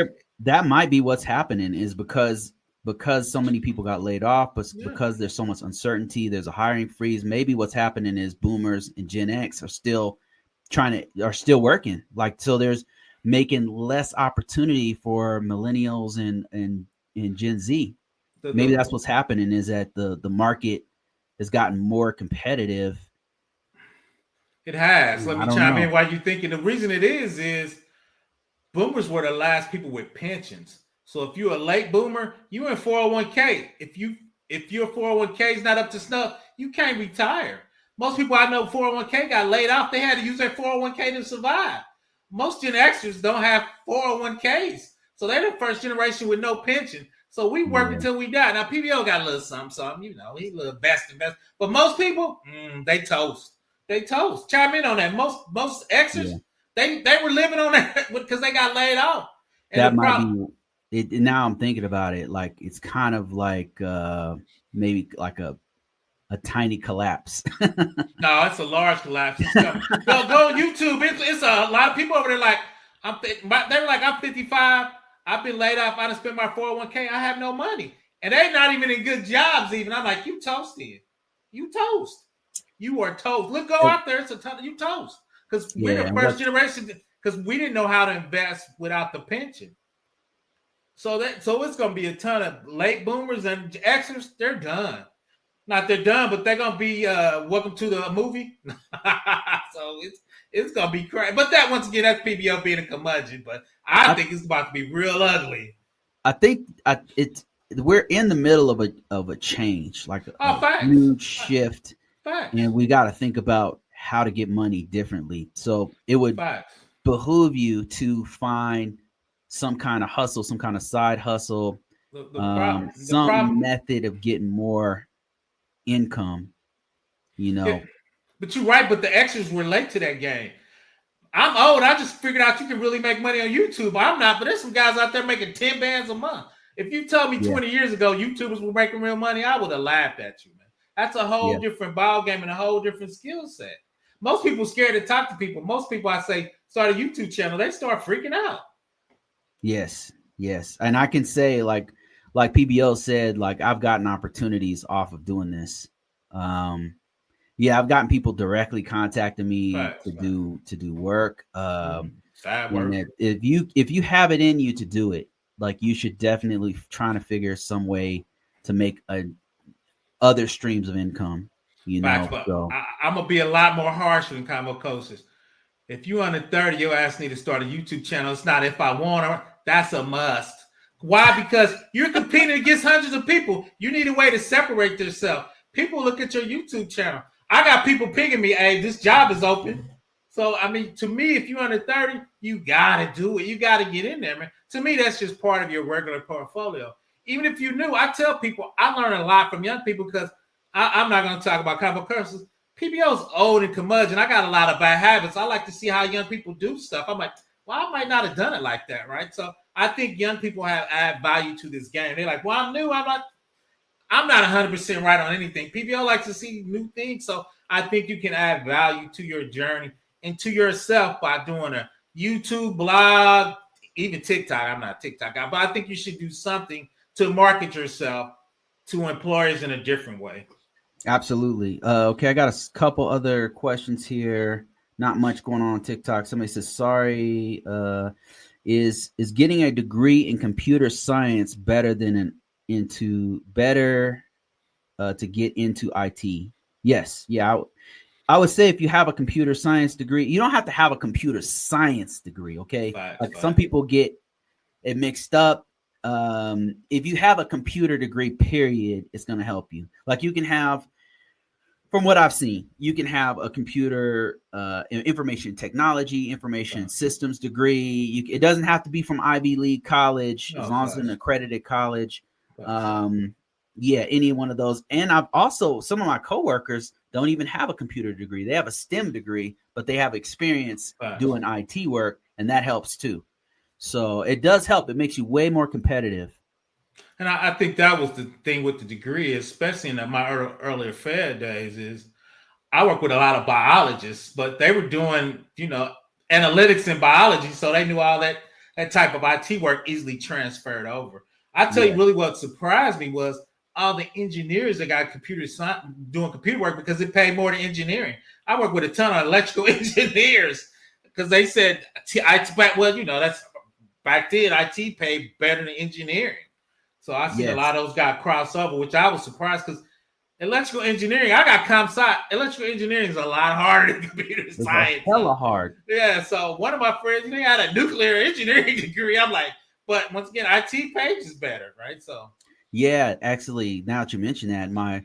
S1: that might be what's happening is because so many people got laid off, but because there's so much uncertainty, there's a hiring freeze. Maybe what's happening is boomers and Gen X are still working. Like, so there's making less opportunity for millennials and Gen Z. Maybe that's what's happening, is that the market has gotten more competitive.
S2: It has. Let me chime in while you're thinking. The reason it is boomers were the last people with pensions. So if you're a late boomer, you're in 401k. If your 401k is not up to snuff, you can't retire. Most people I know 401k got laid off. They had to use their 401k to survive. Most Gen Xers don't have 401ks. So they're the first generation with no pension. So we work until we die. Now, PBO got a little something, he's a little best. But most people, they toast. They toast. Chime in on that. Most Xers, they were living on that because they got laid off. And
S1: that might be it. Now I'm thinking about it. Like, it's kind of like maybe like a tiny collapse.
S2: No, it's a large collapse. Go on YouTube. It's a lot of people over there like, they were like, I'm 55. I've been laid off. I done spent my 401k. I have no money. And they're not even in good jobs even. I'm like, you toasted. You toast. You are toast. Look, go out there. It's a ton. You toast. Because we're the first generation, because we didn't know how to invest without the pension. So it's going to be a ton of late boomers and Xers. They're done. Not they're done, but they're gonna be welcome to the movie. So it's gonna be crazy. But that, once again, that's PBO being a curmudgeon. But I think it's about to be real ugly.
S1: I think we're in the middle of a change, like a huge shift, and we got to think about how to get money differently. So it would behoove you to find some kind of hustle, some kind of side hustle, some method of getting more income,
S2: But you're right. But the Xers were late to that game. I'm old. I just figured out you can really make money on YouTube. I'm not, but there's some guys out there making 10 bands a month. If you told me 20 years ago YouTubers were making real money, I would have laughed at you, man. That's a whole different ball game and a whole different skill set. Most people are scared to talk to people. Most people, I say, start a YouTube channel, they start freaking out.
S1: Yes. And I can say, like PBO said, like, I've gotten opportunities off of doing this. I've gotten people directly contacting me to do work.
S2: Side work.
S1: And if you have it in you to do it, like, you should definitely try to figure some way to make other streams of income. So
S2: I'm gonna be a lot more harsh than Convocourses. If you under 30, your ass need to start a YouTube channel. It's not if I want to. That's a must. Why? Because you're competing against hundreds of people. You need a way to separate yourself. People look at your YouTube channel. I got people pinging me, hey, this job is open. So, I mean, to me, if you're under 30, you got to do it. You got to get in there, man. To me, that's just part of your regular portfolio. Even if you're new, I tell people, I learn a lot from young people because I'm not going to talk about Convocourses. PBO's old and curmudgeon. I got a lot of bad habits. I like to see how young people do stuff. I'm like, well, I might not have done it like that, right? So I think young people have add value to this game. They're like, well, I'm new. I'm not 100% right on anything. PBO likes to see new things. So I think you can add value to your journey and to yourself by doing a YouTube blog, even TikTok. I'm not a TikTok guy, but I think you should do something to market yourself to employers in a different way.
S1: Absolutely. Okay, I got a couple other questions here. Not much going on TikTok. Somebody says, sorry, is getting a degree in computer science better than to get into IT? Yes. Yeah. I would say if you have a computer science degree, you don't have to have a computer science degree. Okay. Some people get it mixed up. If you have a computer degree, period, it's going to help you. Like you can have, from what I've seen, you can have a computer information technology, information systems degree. It doesn't have to be from Ivy League college, as long as it's an accredited college. Yeah, any one of those. And I've also, some of my coworkers don't even have a computer degree. They have a STEM degree, but they have experience doing IT work, and that helps too. So it does help. It makes you way more competitive.
S2: And I think that was the thing with the degree, especially in my earlier Fed days, is I work with a lot of biologists, but they were doing, analytics and biology. So they knew all that type of IT work easily transferred over. I tell you really what surprised me was all the engineers that got computer science doing computer work because it paid more than engineering. I work with a ton of electrical engineers because they said, that's back then, IT paid better than engineering. So I seen a lot of those guys cross over, which I was surprised because electrical engineering, I got comp sci. Electrical engineering is a lot harder than computer science.
S1: Hella hard.
S2: Yeah. So one of my friends, they had a nuclear engineering degree. I'm like, but once again, IT page is better, right? So
S1: yeah, actually, now that you mention that, my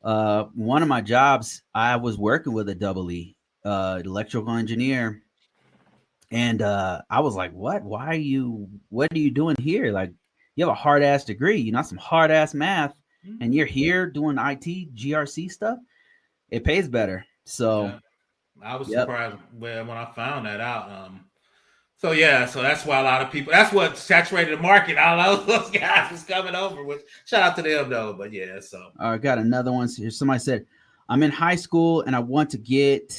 S1: one of my jobs, I was working with a double E, electrical engineer. And I was like, what are you doing here? Like, you have a hard ass degree, some hard ass math, and you're here doing IT GRC stuff. It pays better. So
S2: I was surprised when I found that out. So that's why a lot of people, that's what saturated the market. All those guys was coming over. Which shout out to them though. But so
S1: I got another one here. Somebody said, I'm in high school and I want to get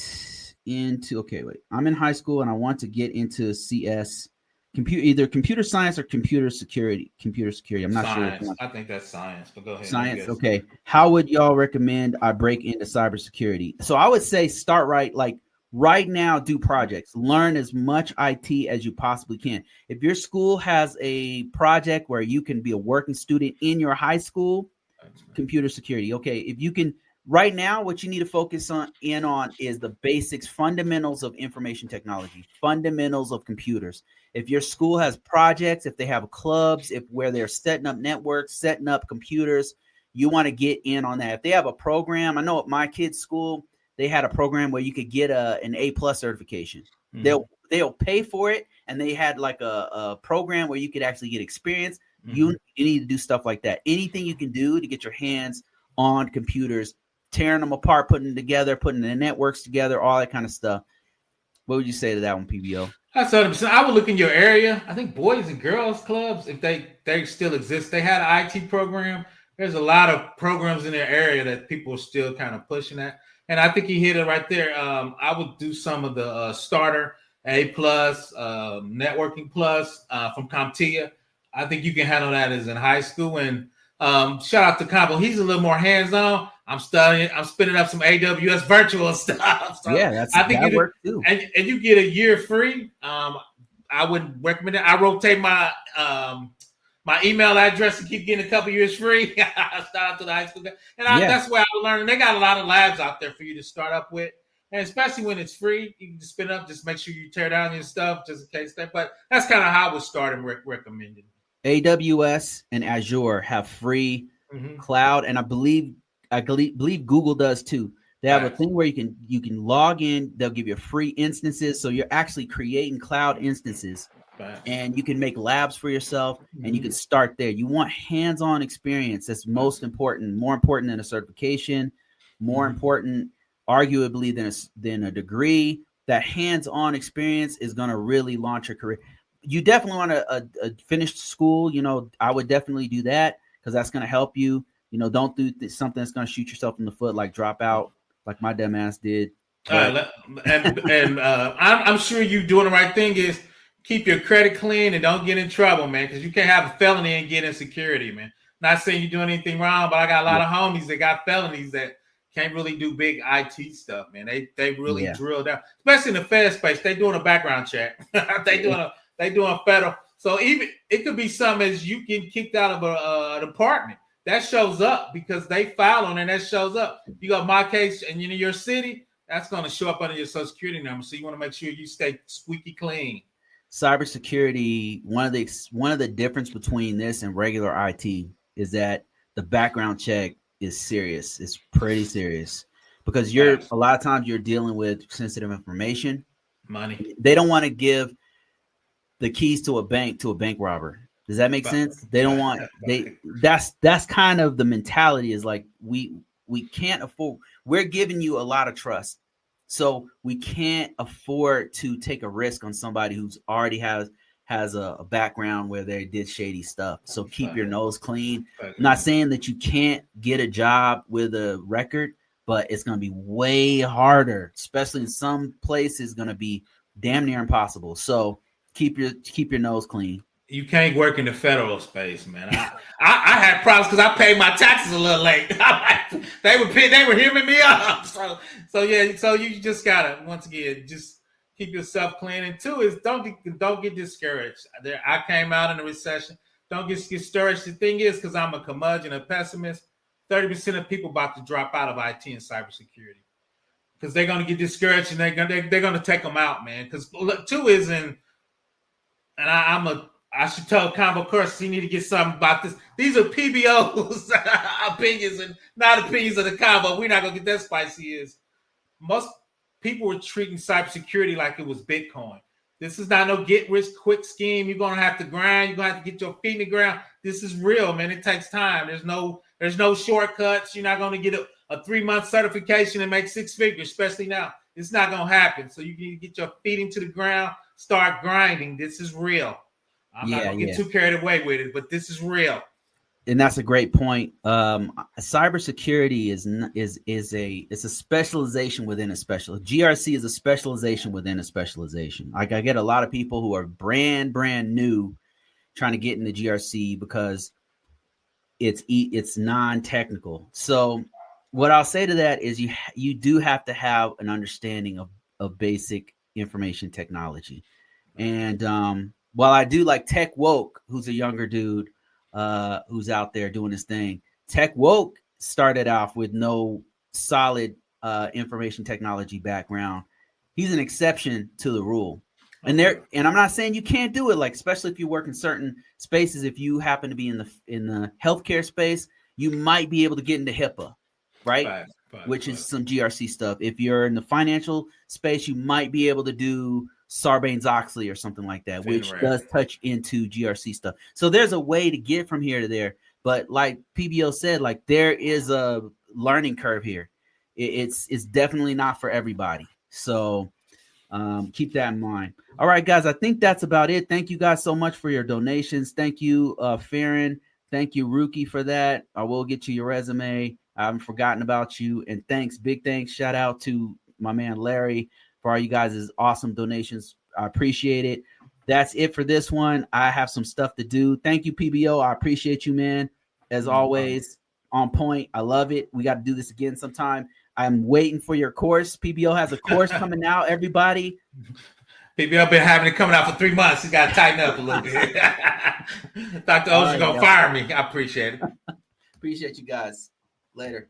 S1: into I'm in high school and I want to get into CS, either computer science or computer security. I'm not sure.
S2: I think that's science, but go ahead.
S1: Science. Okay. How would y'all recommend I break into cybersecurity? So I would say start right now, do projects, learn as much IT as you possibly can. If your school has a project where you can be a working student in your high school, computer security. Okay. If you can, right now, what you need to focus on is the basics, fundamentals of information technology, fundamentals of computers. If your school has projects, if they have clubs, where they're setting up networks, setting up computers, you want to get in on that. If they have a program, I know at my kids' school, they had a program where you could get an A+ certification. They'll pay for it, and they had like a program where you could actually get experience. You need to do stuff like that. Anything you can do to get your hands on computers, tearing them apart, putting them together, putting the networks together, all that kind of stuff. What would you say to that one, PBO?
S2: That's 100%. I would look in your area. I think Boys and Girls Clubs, if they still exist, they had an IT program. There's a lot of programs in their area that people are still kind of pushing at. And I think you hit it right there. I would do some of the starter A+, networking plus from CompTIA. I think you can handle that as in high school. And shout out to Combo. He's a little more hands-on. I'm studying. I'm spinning up some AWS virtual stuff. So
S1: that works too.
S2: And you get a year free. I would recommend it. I rotate my my email address to keep getting a couple years free. Shout out to the high school guy. And that's where I learned. They got a lot of labs out there for you to start up with. And especially when it's free, you can just spin up. Just make sure you tear down your stuff just in case that. But that's kind of how I would start and recommended.
S1: AWS and Azure have free cloud, and I believe Google does too. They have a thing where you can log in. They'll give you free instances, so you're actually creating cloud instances, and you can make labs for yourself, and you can start there. You want hands-on experience. That's most important, more important than a certification, more important, arguably, than a degree. That hands-on experience is going to really launch your career. You definitely want a finished school. I would definitely do that because that's going to help you. Don't do something that's going to shoot yourself in the foot, like drop out, like my dumb ass did.
S2: I'm sure you doing the right thing is keep your credit clean and don't get in trouble, man, because you can't have a felony and get in security, man. Not saying you're doing anything wrong, but I got a lot of homies that got felonies that can't really do big IT stuff, man. They really drill down, especially in the Fed space. They doing a background check. They doing federal. So even it could be something as you get kicked out of an apartment. That shows up because they file on it, and that shows up. You got my case and you're in your city, that's going to show up under your social security number. So you want to make sure you stay squeaky clean.
S1: cybersecurity, one of the difference between this and regular IT is that the background check is serious. It's pretty serious because a lot of times you're dealing with sensitive information.
S2: Money.
S1: They don't want to give the keys to a bank robber. Does that make sense? They don't want that's kind of the mentality is like we can't afford, we're giving you a lot of trust. So we can't afford to take a risk on somebody who's already has a background where they did shady stuff. So keep your nose clean. I'm not saying that you can't get a job with a record, but it's going to be way harder, especially in some places, going to be damn near impossible. So keep your nose clean.
S2: You can't work in the federal space, man. I had problems because I paid my taxes a little late. They were hearing me up. So you just gotta, once again, just keep yourself clean. And two is don't get discouraged. I came out in a recession. Don't get discouraged. The thing is, because I'm a curmudgeon, a pessimist, 30% of people about to drop out of IT and cybersecurity because they're gonna get discouraged and they're gonna take them out, man. Because two is I should tell Convocourses you need to get something about this. These are PBO's opinions and not opinions of the Convo. We're not going to get that spicy. Is most people were treating cybersecurity like it was Bitcoin. This is not no get rich quick scheme. You're going to have to grind. You're going to have to get your feet in the ground. This is real, man. It takes time. There's no shortcuts. You're not going to get a 3-month certification and make 6 figures, especially now. It's not going to happen. So you need to get your feet into the ground, start grinding. This is real. I'm not gonna get too carried away with it, but this is real.
S1: And that's a great point. Cybersecurity is a specialization within a special. GRC is a specialization within a specialization. Like I get a lot of people who are brand new trying to get into GRC because it's non-technical. So what I'll say to that is you do have to have an understanding of basic information technology. And while I do like Tech Woke, who's a younger dude who's out there doing his thing, Tech Woke started off with no solid information technology background. He's an exception to the rule. And I'm not saying you can't do it, like especially if you work in certain spaces. If you happen to be in the healthcare space, you might be able to get into HIPAA, right? Which is some GRC stuff. If you're in the financial space, you might be able to do Sarbanes-Oxley or something like that, which does touch into GRC stuff. So there's a way to get from here to there. But like PBO said, like there is a learning curve here. It's definitely not for everybody. So keep that in mind. All right, guys, I think that's about it. Thank you guys so much for your donations. Thank you, Farron. Thank you, Rookie, for that. I will get you your resume. I haven't forgotten about you. And big thanks. Shout out to my man, Larry, for all you guys' awesome donations. I appreciate it. That's it for this one. I have some stuff to do. Thank you, PBO. I appreciate you, man. As always, on point. I love it. We got to do this again sometime. I'm waiting for your course. PBO has a course coming out, everybody.
S2: PBO been having it coming out for 3 months. He got to tighten up a little bit. Dr. O's going to fire me. I appreciate it.
S1: Appreciate you guys. Later.